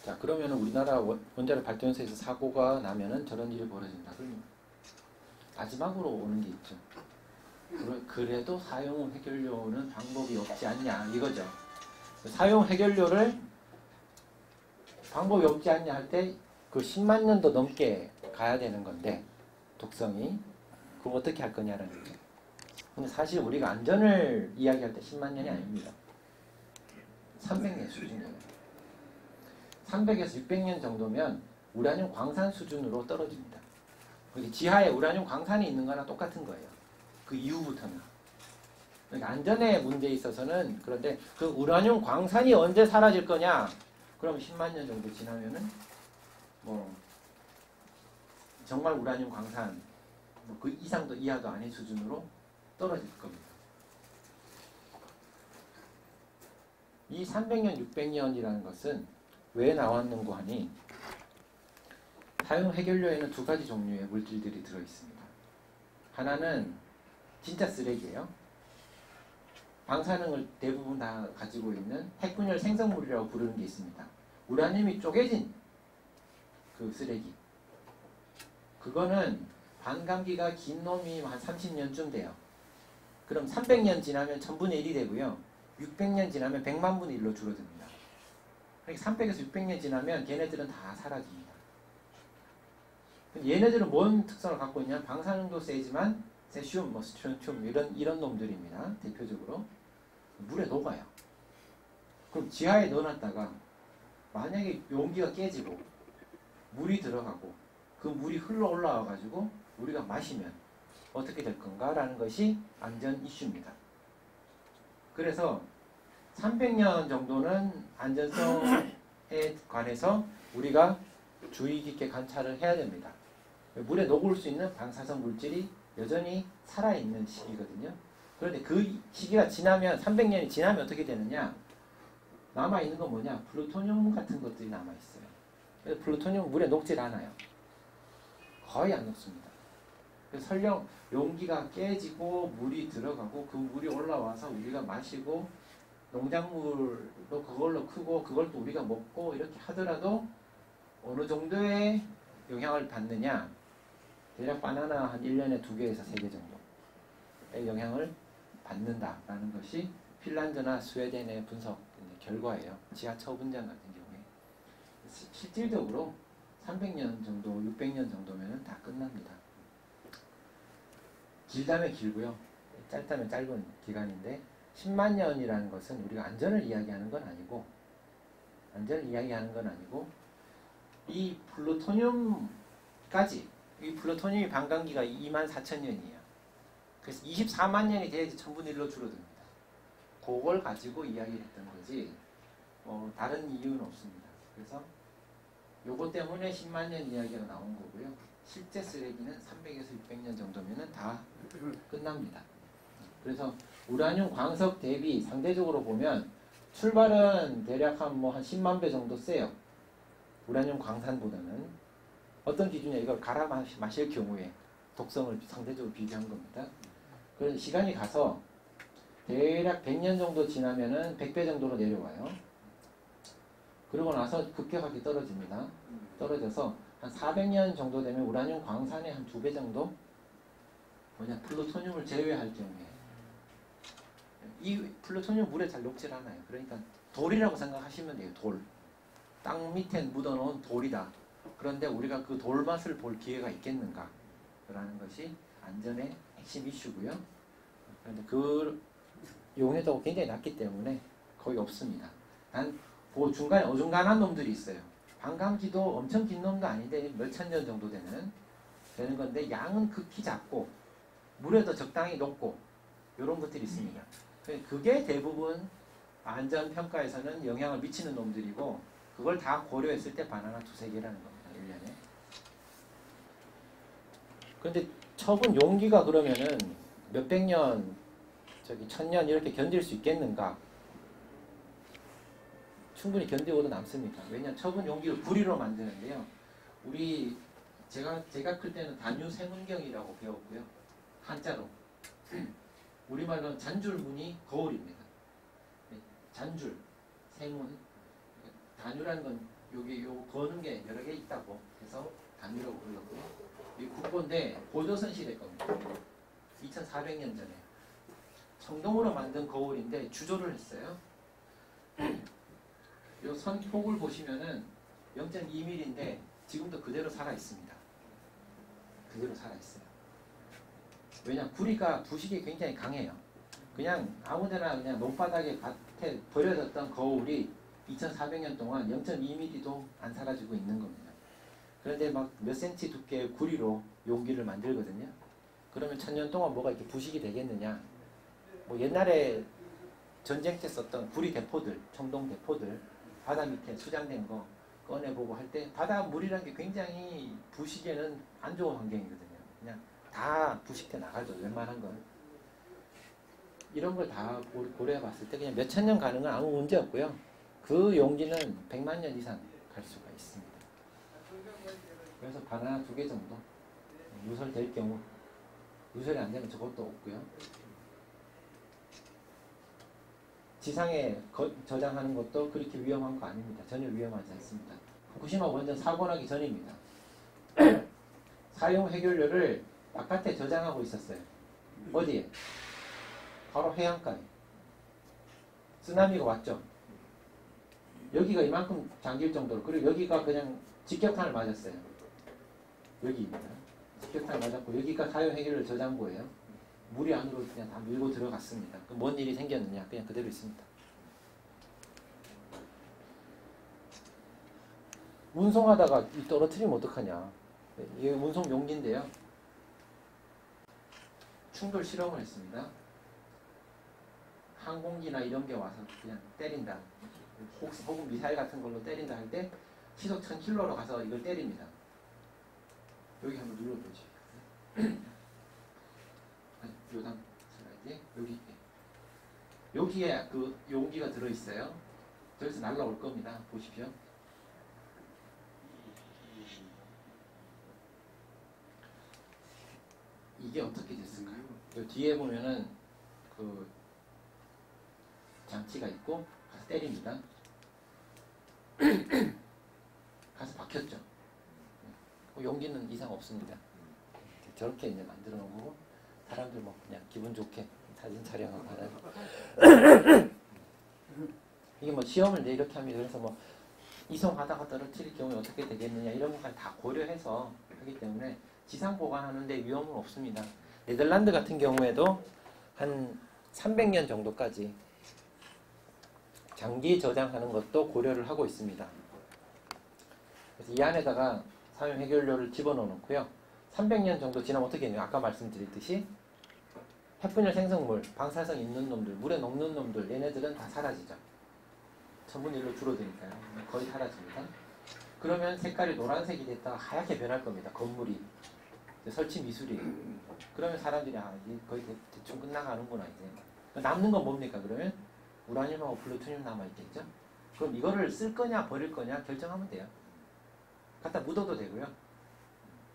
자, 그러면 우리나라 원자력 발전소에서 사고가 나면은 저런 일이 벌어진다. 그럼 마지막으로 오는 게 있죠. 그래도 사용 해결료는 방법이 없지 않냐 이거죠. 사용 해결료를 방법이 없지 않냐 할 때 그 10만 년도 넘게 가야 되는 건데 독성이 그럼 어떻게 할 거냐는 거죠. 근데 사실 우리가 안전을 이야기할 때 10만 년이 아닙니다. 300년 수준이에요. 300에서 600년 정도면 우라늄 광산 수준으로 떨어집니다. 지하에 우라늄 광산이 있는 거나 똑같은 거예요. 그 이후부터는. 그러니까 안전의 문제에 있어서는 그런데 그 우라늄 광산이 언제 사라질 거냐? 그럼 10만 년 정도 지나면은 뭐 정말 우라늄 광산 그 이상도 이하도 아닌 수준으로 떨어질 겁니다. 이 300년, 600년이라는 것은 왜 나왔는고 하니 사용 해결료에는 두 가지 종류의 물질들이 들어있습니다. 하나는 진짜 쓰레기예요. 방사능을 대부분 다 가지고 있는 핵분열 생성물이라고 부르는 게 있습니다. 우라늄이 쪼개진 그 쓰레기. 그거는 반감기가 긴 놈이 한 30년쯤 돼요. 그럼 300년 지나면 1000분의 1이 되고요. 600년 지나면 100만 분의 1로 줄어듭니다. 그러니까 300에서 600년 지나면 걔네들은 다 사라집니다. 얘네들은 뭔 특성을 갖고 있냐면 방사능도 세지만 세슘, 스트론튬 이런 놈들입니다. 대표적으로 물에 녹아요. 그럼 지하에 넣어놨다가 만약에 용기가 깨지고 물이 들어가고 그 물이 흘러 올라와 가지고 우리가 마시면 어떻게 될 건가라는 것이 안전 이슈입니다. 그래서 300년 정도는 안전성에 관해서 우리가 주의 깊게 관찰을 해야 됩니다. 물에 녹을 수 있는 방사성 물질이 여전히 살아있는 시기거든요. 그런데 그 시기가 지나면 300년이 지나면 어떻게 되느냐? 남아있는 건 뭐냐? 플루토늄 같은 것들이 남아있어요. 그래서 플루토늄은 물에 녹질 않아요. 거의 안 녹습니다. 그래서 설령 용기가 깨지고 물이 들어가고 그 물이 올라와서 우리가 마시고 농작물도 그걸로 크고 그걸 또 우리가 먹고 이렇게 하더라도 어느 정도의 영향을 받느냐? 대략 바나나 한 1년에 2개에서 3개 정도의 영향을 받는다라는 것이 핀란드나 스웨덴의 분석 결과예요. 지하 처분장 같은 경우에. 실질적으로 300년 정도, 600년 정도면 다 끝납니다. 길다면 길고요. 짧다면 짧은 기간인데 10만 년이라는 것은 우리가 안전을 이야기하는 건 아니고 이 플루토늄까지 이 플루토늄이 반감기가 24,000년이에요. 그래서 24만 년이 돼야지 1000분의 1로 줄어듭니다. 그걸 가지고 이야기했던 거지 다른 이유는 없습니다. 그래서 요거 때문에 10만 년 이야기가 나온 거고요. 실제 쓰레기는 300에서 600년 정도면 다 끝납니다. 그래서 우라늄 광석 대비 상대적으로 보면 출발은 대략 한 10만 배 정도 세요. 우라늄 광산보다는. 어떤 기준이냐? 이걸 갈아 마실 경우에 독성을 상대적으로 비교한 겁니다. 그래서 시간이 가서 대략 100년 정도 지나면은 100배 정도로 내려와요. 그러고 나서 급격하게 떨어집니다. 떨어져서 한 400년 정도 되면 우라늄 광산의 한 2배 정도? 플루토늄을 제외할 경우에. 이 플루토늄 물에 잘 녹질 않아요. 그러니까 돌이라고 생각하시면 돼요. 돌. 땅 밑에 묻어놓은 돌이다. 그런데 우리가 그 돌 맛을 볼 기회가 있겠는가? 라는 것이 안전의 핵심 이슈고요. 그런데 그 용해도가 굉장히 낮기 때문에 거의 없습니다. 단 그 중간에 어중간한 놈들이 있어요. 반감기도 엄청 긴 놈도 아닌데 몇천 년 정도 되는 건데 양은 극히 작고 물에도 적당히 높고 이런 것들이 있습니다. 그게 대부분 안전평가에서는 영향을 미치는 놈들이고 그걸 다 고려했을 때 바나나 두세 개라는 겁니다. 1년에. 그런데 처분 용기가 그러면은 몇백 년, 천년 이렇게 견딜 수 있겠는가? 충분히 견디고도 남습니다. 왜냐하면 처분 용기를 구리로 만드는데요. 제가 클 때는 단유세문경이라고 배웠고요. 한자로. 우리말로는 잔줄무늬 거울입니다. 잔줄, 세문. 단유라는 건 여기 거는 게 여러 개 있다고 해서 단유라고 불렀고요. 이 국보인데 고조선 시대 겁니다. 2400년 전에. 청동으로 만든 거울인데 주조를 했어요. 이 선폭을 보시면은 0.2mm인데 지금도 그대로 살아 있습니다. 그대로 살아 있어요. 왜냐 구리가 부식이 굉장히 강해요. 그냥 아무데나 그냥 논바닥에 밭에 버려졌던 거울이 2400년 동안 0.2mm도 안 사라지고 있는 겁니다. 그런데 막 몇 센치 두께의 구리로 용기를 만들거든요. 그러면 1000년 동안 뭐가 이렇게 부식이 되겠느냐? 뭐 옛날에 전쟁 때 썼던 구리 대포들, 청동 대포들 바다 밑에 수장된 거 꺼내보고 할 때 바다 물이라는 게 굉장히 부식에는 안 좋은 환경이거든요. 그냥 다 부식돼 나가죠. 웬만한 건. 이런 걸 다 고려해 봤을 때 그냥 몇천 년 가는 건 아무 문제 없고요. 그 용기는 100만 년 이상 갈 수가 있습니다. 그래서 바나나 2개 정도 누설될 경우 누설이 안 되면 저것도 없고요. 지상에 저장하는 것도 그렇게 위험한 거 아닙니다. 전혀 위험하지 않습니다. 후쿠시마 원전 사고 나기 전입니다. 사용 해결료를 바깥에 저장하고 있었어요. 어디에? 바로 해안가에. 쓰나미가 왔죠. 여기가 이만큼 잠길 정도로. 그리고 여기가 그냥 직격탄을 맞았어요. 여기입니다. 직격탄을 맞았고 여기가 사용 해결료 저장고예요. 물이 안으로 그냥 다 밀고 들어갔습니다. 그럼 뭔 일이 생겼느냐? 그냥 그대로 있습니다. 운송하다가 떨어뜨리면 어떡하냐? 이게 운송 용기인데요. 충돌 실험을 했습니다. 항공기나 이런 게 와서 그냥 때린다. 혹은 미사일 같은 걸로 때린다 할 때 시속 1000km로 가서 이걸 때립니다. 여기 한번 눌러보지. 요단 슬라이드 여기에 그 용기가 들어있어요. 저기서 날라올 겁니다. 보십시오. 이게 어떻게 됐을까요? 요 뒤에 보면은 그 장치가 있고 가서 때립니다. 가서 박혔죠. 용기는 이상 없습니다. 저렇게 이제 만들어 놓은 거고 사람들 뭐 그냥 기분 좋게 사진 촬영하고 하나요. 이게 뭐 시험을 이렇게 합니다. 그래서 뭐 이송하다가 떨어뜨릴 경우에 어떻게 되겠느냐 이런 것까지 다 고려해서 하기 때문에 지상 보관하는데 위험은 없습니다. 네덜란드 같은 경우에도 한 300년 정도까지 장기 저장하는 것도 고려를 하고 있습니다. 그래서 이 안에다가 사용 해결료를 집어넣어 놓고요. 300년 정도 지나면 어떻게 되냐? 아까 말씀드렸듯이 핵분열 생성물, 방사성 있는 놈들, 물에 녹는 놈들 얘네들은 다 사라지죠. 천분의 1로 줄어드니까요. 거의 사라집니다. 그러면 색깔이 노란색이 됐다가 하얗게 변할 겁니다. 건물이. 설치 미술이. 그러면 사람들이 이제 거의 대충 끝나가는구나 이제. 남는 건 뭡니까? 그러면 우라늄하고 플루토늄 남아있겠죠? 그럼 이거를 쓸 거냐 버릴 거냐 결정하면 돼요. 갖다 묻어도 되고요.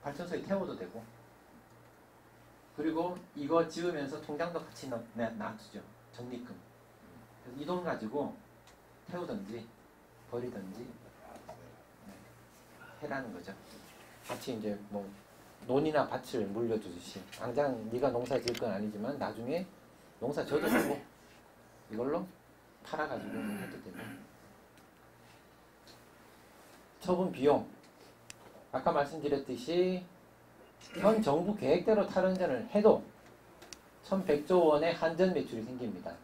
발전소에 태워도 되고. 그리고 이거 지으면서 통장도 같이 놔두죠. 적립금. 그래서 이 돈 가지고 태우든지 버리든지 해라는 거죠. 같이 이제 뭐 논이나 밭을 물려주듯이 당장 네가 농사 지을 건 아니지만 나중에 농사 져도 되고 이걸로 팔아가지고 해도 되고. 처분 비용 아까 말씀드렸듯이 현 정부 계획대로 탈원전을 해도 1100조 원의 한전 매출이 생깁니다.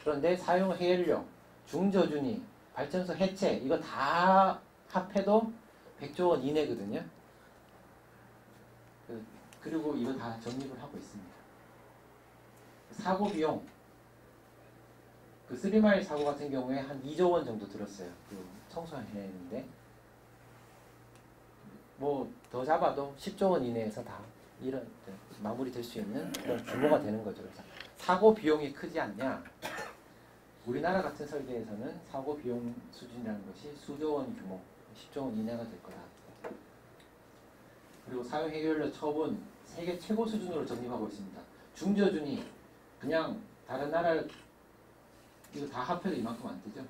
그런데 사용 해연료, 중저준위, 발전소 해체 이거 다 합해도 100조 원 이내거든요. 그리고 이거 다 적립을 하고 있습니다. 사고 비용, 그 3마일 사고 같은 경우에 한 2조 원 정도 들었어요. 그 청소해냈는데 뭐 더 잡아도 10조 원 이내에서 다 이런 마무리될 수 있는 그런 규모가 되는 거죠. 그래서 사고 비용이 크지 않냐? 우리나라 같은 설계에서는 사고 비용 수준이라는 것이 수조 원 규모, 10조 원 이내가 될 거다. 그리고 사용 해결료 처분 세계 최고 수준으로 적립하고 있습니다. 중저준이 그냥 다른 나라 이거 다 합해도 이만큼 안 되죠.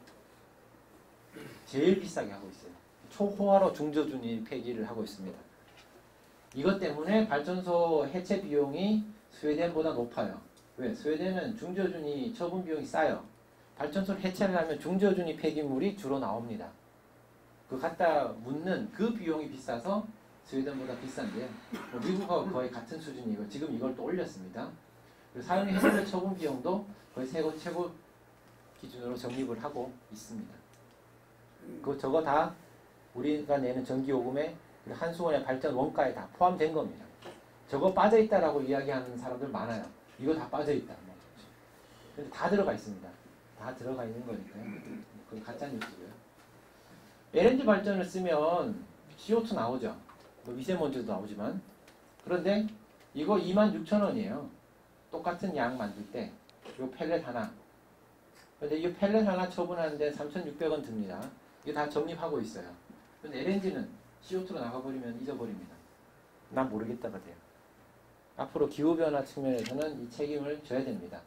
제일 비싸게 하고 있어요. 초호화로 중저준이 폐기를 하고 있습니다. 이것 때문에 발전소 해체 비용이 스웨덴보다 높아요. 왜? 스웨덴은 중저준이 처분 비용이 싸요. 발전소를 해체를 하면 중저준이 폐기물이 주로 나옵니다. 그 갖다 묻는 그 비용이 비싸서 스웨덴보다 비싼데요. 미국하고 거의 같은 수준이고 지금 이걸 또 올렸습니다. 그리고 사용 해결료 처분 비용도 거의 최고 기준으로 적립을 하고 있습니다. 저거 다 우리가 내는 전기요금에 한수원의 발전 원가에 다 포함된 겁니다. 저거 빠져있다라고 이야기하는 사람들 많아요. 이거 다 빠져있다. 근데 다 들어가 있습니다. 다 들어가 있는 거니까요. 그건 가짜뉴스고요. LNG 발전을 쓰면 CO2 나오죠. 미세먼지도 나오지만. 그런데 이거 26,000원이에요. 똑같은 양 만들 때. 이 펠렛 하나. 근데 이 펠렛 하나 처분하는데 3,600원 듭니다. 이게 다 적립하고 있어요. 근데 LNG는 CO2로 나가버리면 잊어버립니다. 난 모르겠다가 돼요. 앞으로 기후변화 측면에서는 이 책임을 져야 됩니다.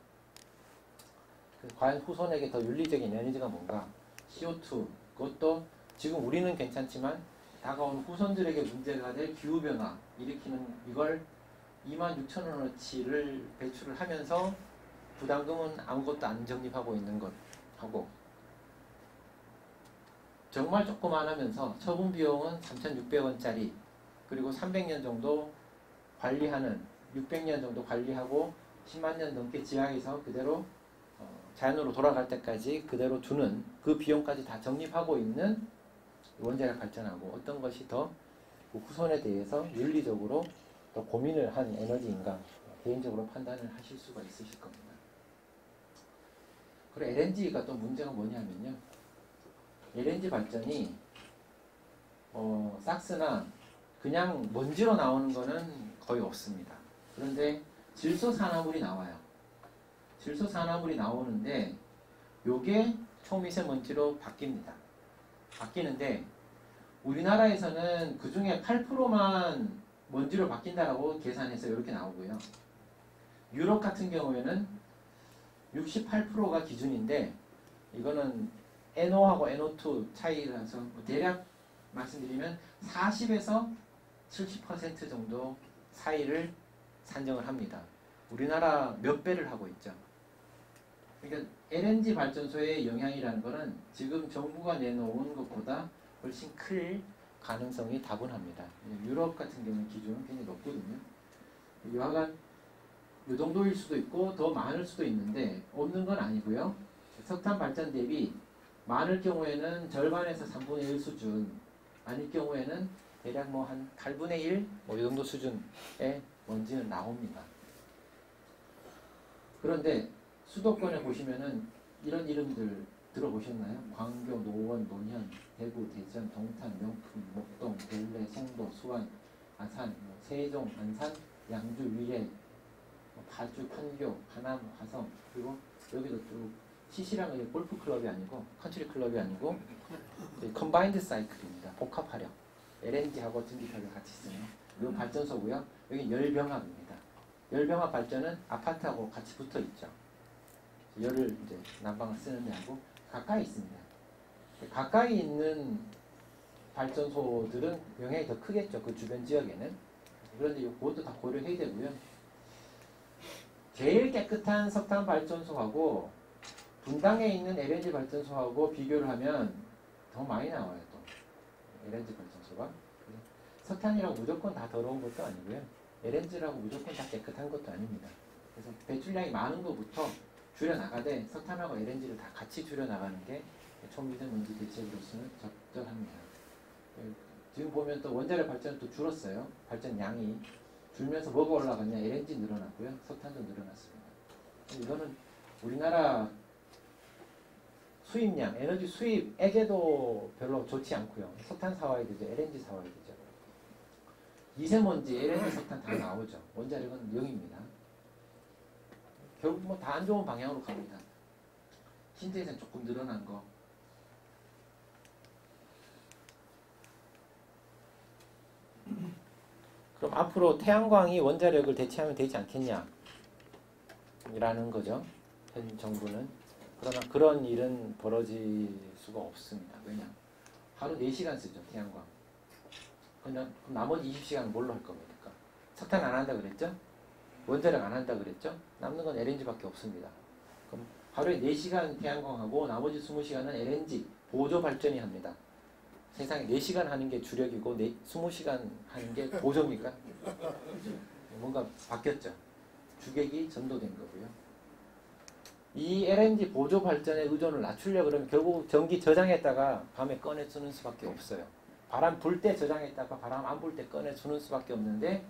그래서 과연 후손에게 더 윤리적인 에너지가 뭔가? CO2, 그것도 지금 우리는 괜찮지만 다가온 후손들에게 문제가 될 기후변화 일으키는 이걸 26,000원어치를 배출을 하면서 부담금은 아무것도 안 적립하고 있는 것 하고 정말 조금만 하면서 처분 비용은 3,600원짜리 그리고 300년 정도 관리하는 600년 정도 관리하고 10만 년 넘게 지하에서 그대로 자연으로 돌아갈 때까지 그대로 두는 그 비용까지 다 적립하고 있는 원자력 발전하고 어떤 것이 더 후손에 대해서 윤리적으로 더 고민을 한 에너지인가 개인적으로 판단을 하실 수가 있으실 겁니다. 그리고 LNG가 또 문제가 뭐냐면요. LNG 발전이 싹스나 그냥 먼지로 나오는 거는 거의 없습니다. 그런데 질소산화물이 나와요. 질소산화물이 나오는데 요게 초미세먼지로 바뀝니다. 바뀌는데 우리나라에서는 그 중에 8%만 먼지로 바뀐다라고 계산해서 이렇게 나오고요. 유럽 같은 경우에는 68%가 기준인데 이거는 NO하고 NO2 차이라서 대략 말씀드리면 40에서 70% 정도 사이를 산정을 합니다. 우리나라 몇 배를 하고 있죠. 그러니까 LNG 발전소의 영향이라는 것은 지금 정부가 내놓은 것보다 훨씬 클 가능성이 다분합니다. 유럽 같은 경우는 기준은 굉장히 높거든요. 여하간 이 정도일 수도 있고 더 많을 수도 있는데 없는 건 아니고요. 석탄 발전 대비 많을 경우에는 절반에서 3분의 1 수준 아닐 경우에는 대략 뭐 한 8분의 1 뭐 이 정도 수준의 먼지는 나옵니다. 그런데 수도권에 보시면은 이런 이름들 들어보셨나요? 광교, 노원, 논현, 대구, 대전, 동탄, 명품, 목동, 별내, 송도, 수원, 아산, 세종, 안산, 양주, 위례, 파주, 판교, 하남, 화성 그리고 여기도 쭉 CC랑 골프 클럽이 아니고 컨트리 클럽이 아니고 컴바인드 사이클입니다. 복합화력 LNG하고 전기차가 같이 쓰는 이 발전소고요. 여기 열병합입니다. 열병합 발전은 아파트하고 같이 붙어 있죠. 열을 이제 난방을 쓰는 데하고 가까이 있습니다. 가까이 있는 발전소들은 영향이 더 크겠죠. 그 주변 지역에는. 그런데 그것도 다 고려해야 되고요. 제일 깨끗한 석탄 발전소하고 분당에 있는 LNG 발전소하고 비교를 하면 더 많이 나와요. 또 LNG 발전소가. 석탄이라고 무조건 다 더러운 것도 아니고요. LNG라고 무조건 다 깨끗한 것도 아닙니다. 그래서 배출량이 많은 것부터 줄여나가되 석탄하고 LNG를 다 같이 줄여나가는 게 초미세먼지 대책으로서는 적절합니다. 지금 보면 또 원자력 발전도 줄었어요. 발전량이 줄면서 뭐가 올라갔냐? LNG 늘어났고요. 석탄도 늘어났습니다. 이거는 우리나라 수입량, 에너지 수입에게도 별로 좋지 않고요. 석탄 사와야 되죠. LNG 사와야 되죠. 미세먼지, LNG, 석탄 다 나오죠. 원자력은 0입니다. 결국 뭐 다 안 좋은 방향으로 갑니다. 신재생 조금 늘어난 거. 그럼 앞으로 태양광이 원자력을 대체하면 되지 않겠냐? 라는 거죠. 현 정부는. 그러나 그런 일은 벌어질 수가 없습니다. 왜냐? 하루 4시간 쓰죠. 태양광. 그럼 나머지 20시간은 뭘로 할 겁니까? 석탄 안 한다 그랬죠? 원자력 안 한다 그랬죠? 남는 건 LNG밖에 없습니다. 그럼 하루에 4시간 태양광하고 나머지 20시간은 LNG 보조 발전이 합니다. 세상에 4시간 하는 게 주력이고 20시간 하는 게 보조입니까? 뭔가 바뀌었죠. 주객이 전도된 거고요. 이 LNG 보조 발전의 의존을 낮추려고 그러면 결국 전기 저장했다가 밤에 꺼내 쓰는 수밖에 없어요. 바람 불 때 저장했다가 바람 안 불 때 꺼내 쓰는 수밖에 없는데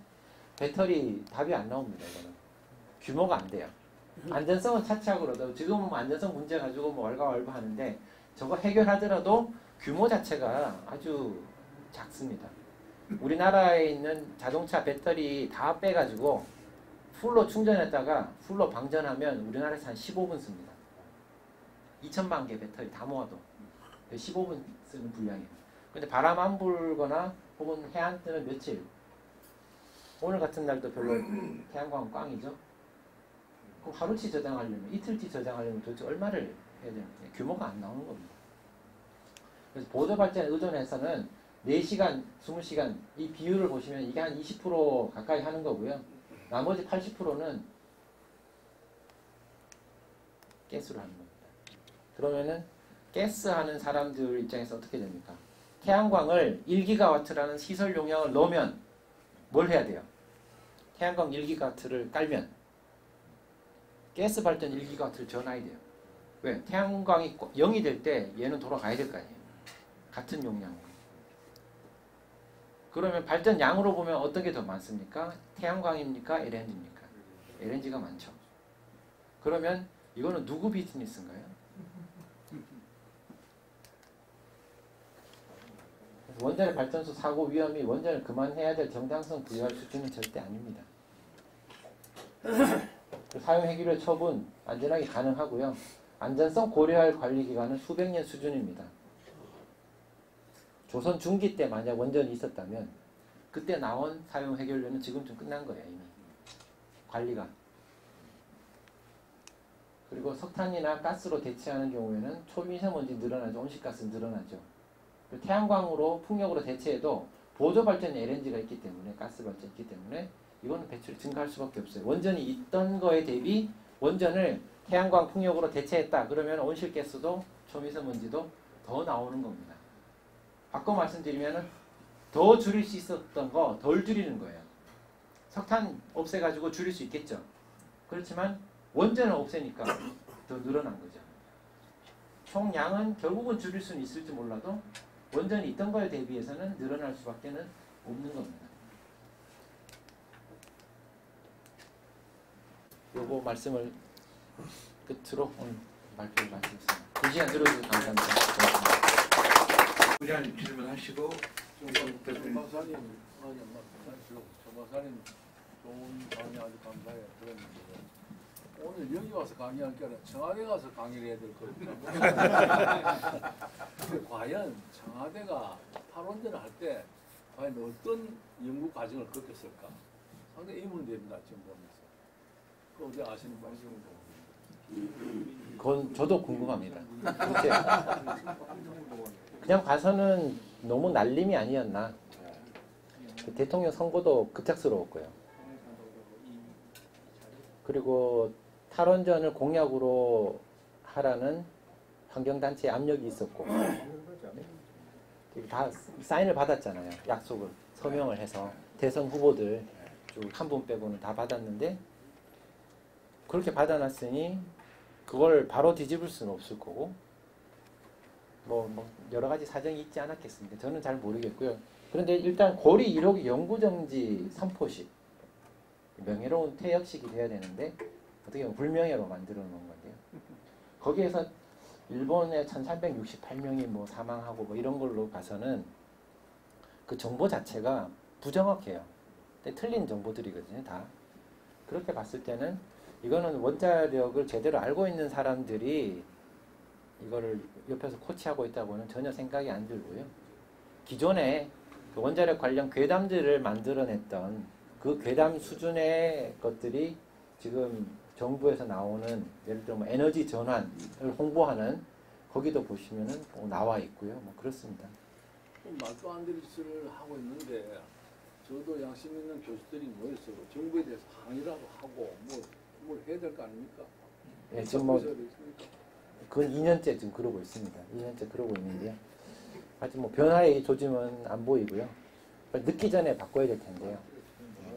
배터리 답이 안 나옵니다. 이거는 규모가 안 돼요. 안전성은 차치하고 그러도 지금은 뭐 안전성 문제 가지고 뭐 얼가얼가 하는데 저거 해결하더라도 규모 자체가 아주 작습니다. 우리나라에 있는 자동차 배터리 다 빼가지고 풀로 충전했다가 풀로 방전하면 우리나라에서 한 15분 씁니다. 2천만 개 배터리 다 모아도 15분 쓰는 분량이에요. 근데 바람 안 불거나 혹은 해 안 뜨는 며칠, 오늘 같은 날도 별로 태양광 꽝이죠. 그럼 하루치 저장하려면, 이틀치 저장하려면 도대체 얼마를 해야 되는데 규모가 안 나오는 겁니다. 그래서 보조 발전에 의존해서는 4시간, 20시간 이 비율을 보시면 이게 한 20% 가까이 하는 거고요. 나머지 80%는 가스로 하는 겁니다. 그러면은 가스 하는 사람들 입장에서 어떻게 됩니까? 태양광을 1기가와트라는 시설 용량을 넣으면 뭘 해야 돼요? 태양광 1기가와트를 깔면 가스 발전 1기가와트를 전화해야 돼요. 왜? 태양광이 0이 될 때 얘는 돌아가야 될 거 아니에요. 같은 용량으로. 그러면 발전량으로 보면 어떤 게 더 많습니까? 태양광입니까? LNG입니까? LNG가 많죠. 그러면 이거는 누구 비즈니스인가요? 원자력 발전소 사고 위험이 원전을 그만해야 될 정당성 부여할 수준은 절대 아닙니다. 사용 해결의 처분 안전하게 가능하고요. 안전성 고려할 관리 기간은 수백 년 수준입니다. 조선 중기 때 만약 원전이 있었다면 그때 나온 사용 해결료는 지금쯤 끝난 거예요. 이미 관리가. 그리고 석탄이나 가스로 대체하는 경우에는 초미세먼지 늘어나죠. 온실가스 늘어나죠. 태양광으로 풍력으로 대체해도 보조 발전에 LNG가 있기 때문에 가스 발전이 있기 때문에 이거는 배출이 증가할 수밖에 없어요. 원전이 있던 거에 대비 원전을 태양광 풍력으로 대체했다. 그러면 온실가스도 초미세먼지도 더 나오는 겁니다. 바꿔 말씀드리면 더 줄일 수 있었던 거 덜 줄이는 거예요. 석탄 없애가지고 줄일 수 있겠죠. 그렇지만 원전을 없애니까 더 늘어난 거죠. 총량은 결국은 줄일 수는 있을지 몰라도 원전이 있던 거에 대비해서는 늘어날 수밖에 없는 겁니다. 요거 말씀을 끝으로 오늘 발표를 마치겠습니다. 2시간 들어주셔서 감사합니다. 의견 질문하시고 정 박사님 좋은 강의 아주 감사해요. 들었는데 오늘 여기 와서 강의할 게 아니라 청와대 가서 강의를 해야 될 거거든요. 근데 과연 청와대가 탈원전을 할 때 과연 어떤 연구 과정을 겪었을까? 상당히 의문됩니다. 지금 보면서. 그 어디 아시는 분이시면 그건 저도 궁금합니다. 그냥 봐서는 너무 날림이 아니었나. 그 대통령 선거도 급작스러웠고요. 그리고 탈원전을 공약으로 하라는 환경단체의 압력이 있었고 다 사인을 받았잖아요. 약속을 서명을 해서 대선 후보들 쭉 한 분 빼고는 다 받았는데 그렇게 받아놨으니 그걸 바로 뒤집을 수는 없을 거고 뭐 여러 가지 사정이 있지 않았겠습니까? 저는 잘 모르겠고요. 그런데 일단 고리 1호기 영구정지 선포식 명예로운 퇴역식이 돼야 되는데 어떻게 보면 불명예로 만들어 놓은 건데요. 거기에서 일본의 1368명이 뭐 사망하고 뭐 이런 걸로 봐서는 그 정보 자체가 부정확해요. 근데 틀린 정보들이거든요, 다. 그렇게 봤을 때는 이거는 원자력을 제대로 알고 있는 사람들이 이거를 옆에서 코치하고 있다고는 전혀 생각이 안 들고요. 기존에 그 원자력 관련 괴담들을 만들어냈던 그 괴담 수준의 것들이 지금 정부에서 나오는 예를 들어 뭐 에너지 전환을 홍보하는 거기도 보시면은 나와 있고요. 뭐 그렇습니다. 말도 안 되는 짓을 하고 있는데 저도 양심 있는 교수들이 모여서 정부에 대해서 항의라도 하고 뭘 해야 될 거 아닙니까? 예, 지금 뭐 그건 2년째 지금 그러고 있습니다. 2년째 그러고 있는데요. 아직 뭐 변화의 조짐은 안 보이고요. 늦기 전에 바꿔야 될 텐데요.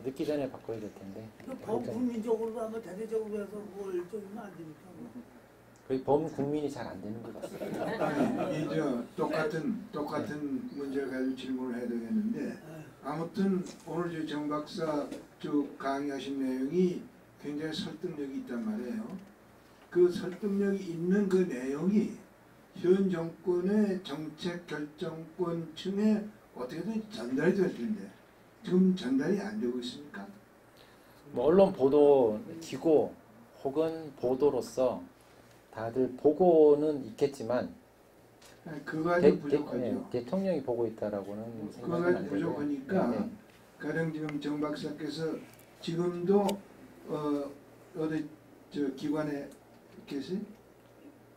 늦기 전에 바꿔야 될 텐데. 범국민적으로 하면 대대적으로 해서 뭘 좀이면 안 됩니까? 거의 범국민이 잘 안 되는 것 같습니다. 아니, 이제 똑같은 문제를 가지고 질문을 해야 되겠는데 아무튼 오늘 정 박사 강의하신 내용이 굉장히 설득력이 있단 말이에요. 그 설득력이 있는 그 내용이 현 정권의 정책 결정권층에 어떻게든 전달이 될 텐데 지금 전달이 안 되고 있습니까? 뭐 언론 보도 기고 혹은 보도로서 다들 보고는 있겠지만 그거 가지고 부족하죠. 대통령이 보고 있다라고는 그거 생각은 가지고 안 되고요. 부족하니까 네. 가령 지금 정 박사께서 지금도 어디 기관에 계세요?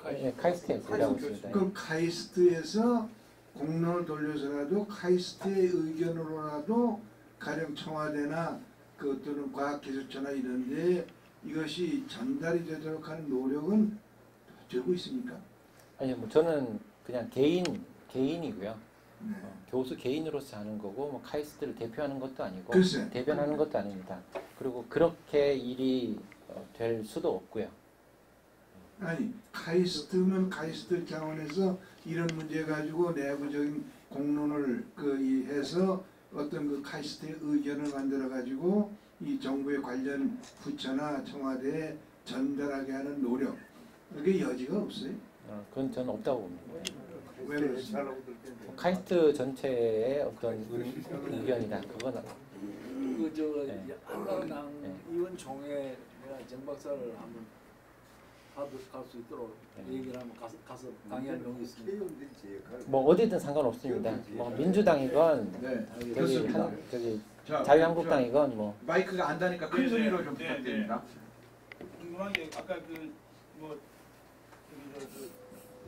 네, 카이스트에서 일하고 있습니다. 그 카이스트에서 공론을 돌려서라도 카이스트의 의견으로라도 가령 청와대나 그 또는 과학기술처나 이런데 이것이 전달이 되도록 하는 노력은 되고 있습니까? 아니요, 뭐 저는 그냥 개인이고요. 네. 교수 개인으로서 하는 거고 뭐 카이스트를 대표하는 것도 아니고 글쎄. 대변하는 것도 아닙니다. 그리고 그렇게 일이 될 수도 없고요. 아니 카이스트는 카이스트 차원에서 이런 문제 가지고 내부적인 공론을 해서 어떤 그 카이스트의 의견을 만들어 가지고 이 정부의 관련 부처나 청와대에 전달하게 하는 노력 그게 여지가 없어요. 그건 저는 없다고 봅니다. 왜 그렇습니까? 카이스트 전체의 어떤 의견이다. 그건 네. 한강당 네. 의원총회 내가 정 박사를 한번 갈 수 있도록 네. 얘기를 하면 가서 강의할 용이 있습니다. 뭐 어디든 상관없습니다. 뭐 민주당이건 네, 저기 좋습니다. 저기 자, 자유한국당이건 뭐 마이크가 안 다니까 큰 네, 소리로 네, 좀 네, 부탁드립니다. 궁금한 게 아까 그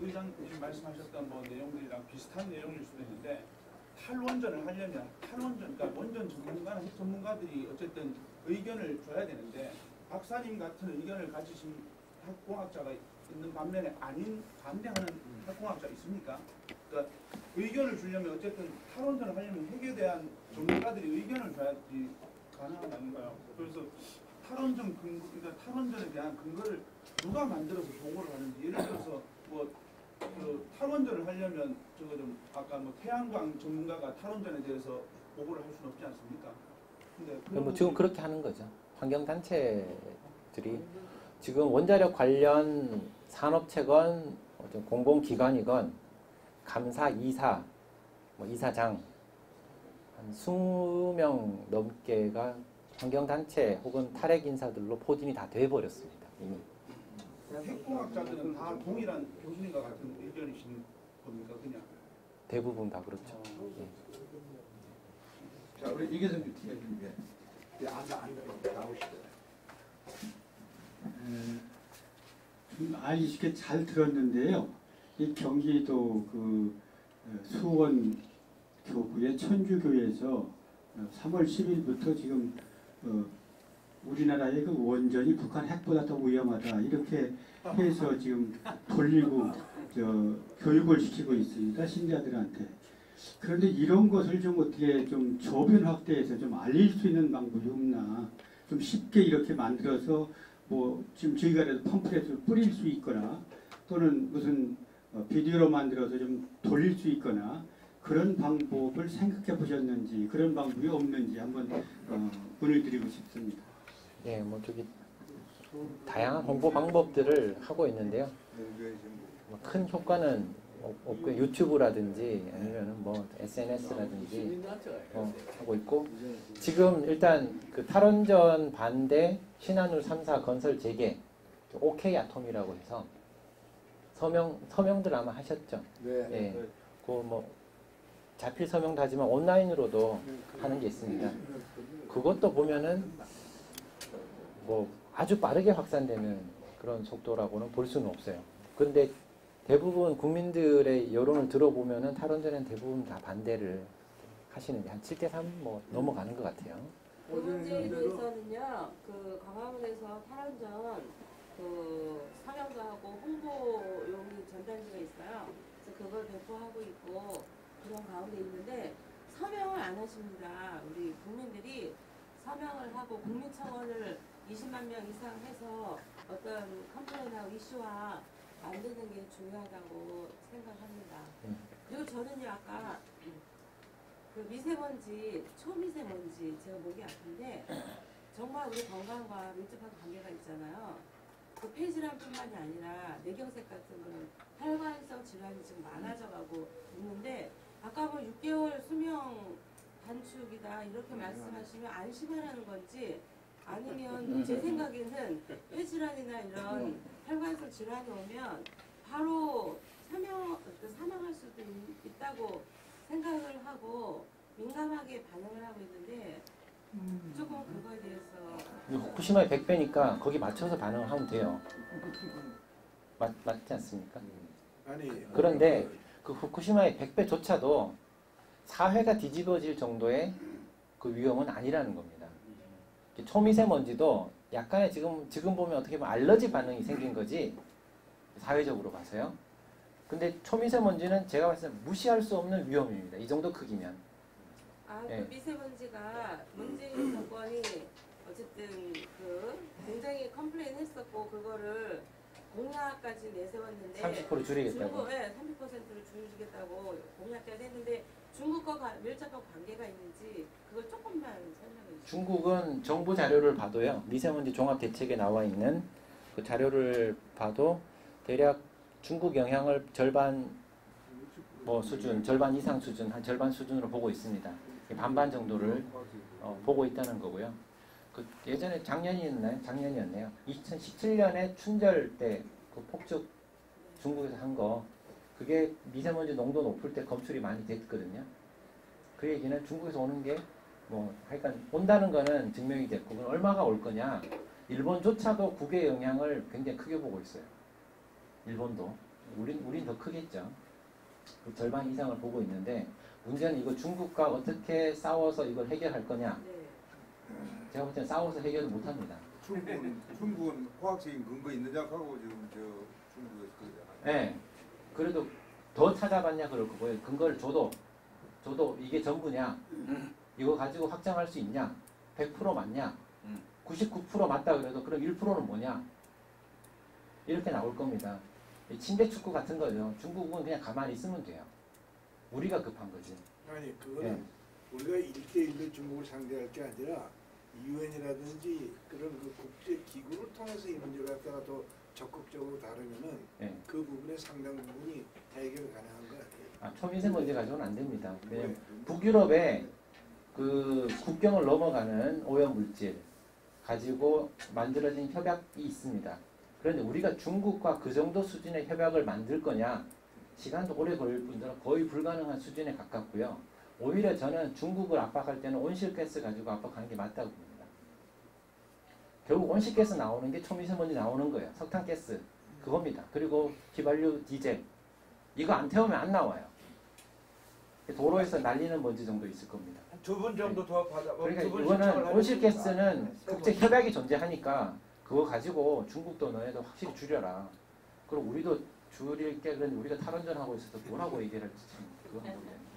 의장님 말씀하셨던 뭐 내용들이랑 비슷한 내용일 수도 있는데 탈원전을 하려면 그러니까 원전 전문가나 핵 전문가들이 어쨌든 의견을 줘야 되는데 박사님 같은 의견을 가지신 핵공학자가 있는 반면에 아닌 반대하는 핵공학자 있습니까? 그러니까 의견을 주려면 어쨌든 탈원전을 하려면 핵에 대한 전문가들이 의견을 줘야지 가능한 거 아닌가요? 그래서 그러니까 탈원전에 대한 근거를 누가 만들어서 보고를 하는지 예를 들어서 그 탈원전을 하려면 저거 좀 아까 뭐 태양광 전문가가 탈원전에 대해서 보고를 할 수는 없지 않습니까? 근데 뭐 지금 그렇게 하는 거죠. 환경단체들이 지금 원자력 관련 산업체건 어떤 공공기관이건 감사, 이사, 뭐 이사장 한 20명 넘게가 환경단체 혹은 탈핵 인사들로 포진이 다 돼버렸습니다. 이미. 핵공학자들은 다 동일한 교수님과 같은 의견이신 겁니까 그냥? 대부분 다 그렇죠. 예. 자, 우리 이계성 교수님. 좀 알기 잘 들었는데요. 이 경기도 그 수원 교구의 천주교에서 3월 10일부터 지금 우리나라의 그 원전이 북한 핵보다 더 위험하다 이렇게 해서 지금 돌리고 교육을 시키고 있습니다. 신자들한테. 그런데 이런 것을 좀 어떻게 좀 저변 확대해서 좀 알릴 수 있는 방법이 없나. 좀 쉽게 이렇게 만들어서 뭐 지금 저희가라도 팜플렛을 뿌릴 수 있거나 또는 무슨 비디오로 만들어서 좀 돌릴 수 있거나 그런 방법을 생각해 보셨는지 그런 방법이 없는지 한번 문의 드리고 싶습니다. 예, 뭐 저기 다양한 홍보 방법들을 하고 있는데요. 뭐큰 효과는 없고 유튜브라든지 아니면 뭐 SNS라든지 시민단체가 하고 있고 지금 일단 그 탈원전 반대 신한울 3사 건설 재개 OK 아톰이라고 해서 서명들 아마 하셨죠? 네. 예. 그 뭐 자필 서명도 하지만 온라인으로도 하는 게 있습니다. 그것도 보면은 뭐 아주 빠르게 확산되는 그런 속도라고는 볼 수는 없어요. 그런데 대부분 국민들의 여론을 들어보면은 탈원전은 대부분 다 반대를 하시는 게 한 7대3 뭐 넘어가는 것 같아요. 그 문제에 대해서는요, 그 광화문에서 탈원전 그 상영도 하고 홍보용이 전단지가 있어요. 그래서 그걸 배포하고 있고 그런 가운데 있는데 서명을 안 하십니다. 우리 국민들이 서명을 하고 국민청원을 20만 명 이상 해서 어떤 컴플레인하고 이슈화 만드는 게 중요하다고 생각합니다. 그리고 저는요 아까 그 미세먼지, 초미세먼지 제가 목이 아픈데 정말 우리 건강과 밀접한 관계가 있잖아요. 그 폐질환뿐만이 아니라 뇌경색 같은 그런 혈관성 질환이 지금 많아져가고 있는데 아까 뭐 6개월 수명 단축이다 이렇게 말씀하시면 안심하라는 건지 아니면 제 생각에는 폐질환이나 이런 혈관성 질환이 오면 바로 사망할 수도 있다고 생각을 하고 민감하게 반응을 하고 있는데 조금 그거에 대해서 후쿠시마의 100배니까 거기 맞춰서 반응을 하면 돼요. 맞지 않습니까? 아니 그런데 그 후쿠시마의 100배조차도 사회가 뒤집어질 정도의 그 위험은 아니라는 겁니다. 초미세먼지도 약간의 지금 보면 어떻게 보면 알러지 반응이 생긴 거지 사회적으로 봐서요. 근데 초미세먼지는 제가 봤을 때 무시할 수 없는 위험입니다. 이 정도 크기면. 그 미세먼지가 문재인 정권이 어쨌든 그 굉장히 컴플레인 했었고 그거를 공약까지 내세웠는데 30% 줄이겠다고. 중국에 30%를 줄이겠다고 공약까지 했는데 중국과 밀접한 관계가 있는지 그걸 조금만 설명해 주세요. 중국은 정부 자료를 봐도요. 미세먼지 종합대책에 나와 있는 그 자료를 봐도 대략 중국 영향을 절반 수준, 절반 이상 수준, 한 절반 수준으로 보고 있습니다. 반반 정도를 보고 있다는 거고요. 그 예전에 작년이었네요. 2017년에 춘절 때 그 폭죽 중국에서 한 거 그게 미세먼지 농도 높을 때 검출이 많이 됐거든요. 그 얘기는 중국에서 오는 게 뭐 하여간 온다는 거는 증명이 됐고 그건 얼마가 올 거냐. 일본조차도 국외 영향을 굉장히 크게 보고 있어요. 일본도. 우린 더 크겠죠. 그 절반 이상을 보고 있는데 문제는 이거 중국과 어떻게 싸워서 이걸 해결할 거냐. 네. 제가 볼 때는 싸워서 해결을 못합니다. 중국은 과학적인 근거 있느냐 하고 지금 중국에서 그러잖아요. 네. 그래도 더 찾아봤냐 그럴 거고요. 근거를 줘도 이게 전부냐. 이거 가지고 확정할 수 있냐. 100% 맞냐. 99% 맞다 그래도 그럼 1%는 뭐냐. 이렇게 나올 겁니다. 침대 축구 같은 거죠. 중국은 그냥 가만히 있으면 돼요. 우리가 급한 거지. 아니 그거는 우리가 1대1로 중국을 상대할 게 아니라 유엔이라든지 그런 그 국제 기구를 통해서 이 문제를 갖다가 더 적극적으로 다루면은 그 부분의 상당 부분이 해결 가능한 거 같아요. 초미세먼지 가지고는 안 됩니다. 왜냐면 북유럽에 그 국경을 넘어가는 오염물질 가지고 만들어진 협약이 있습니다. 그런데 우리가 중국과 그 정도 수준의 협약을 만들 거냐? 시간도 오래 걸릴 뿐더러 거의 불가능한 수준에 가깝고요. 오히려 저는 중국을 압박할 때는 온실가스 가지고 압박하는 게 맞다고 봅니다. 결국 온실가스 나오는 게 초미세먼지 나오는 거예요. 석탄가스 그겁니다. 그리고 휘발유, 디젤 이거 안 태우면 안 나와요. 도로에서 날리는 먼지 정도 있을 겁니다. 2분 정도 더 받아. 그러니까 이거는 온실가스는 국제 협약이 존재하니까 그거 가지고 중국도 너네도 확실히 줄여라. 그리고 우리도 줄일 게 그런데 우리가 탈원전하고 있어서 뭐라고 얘기를 할지 참 그건 모르겠네.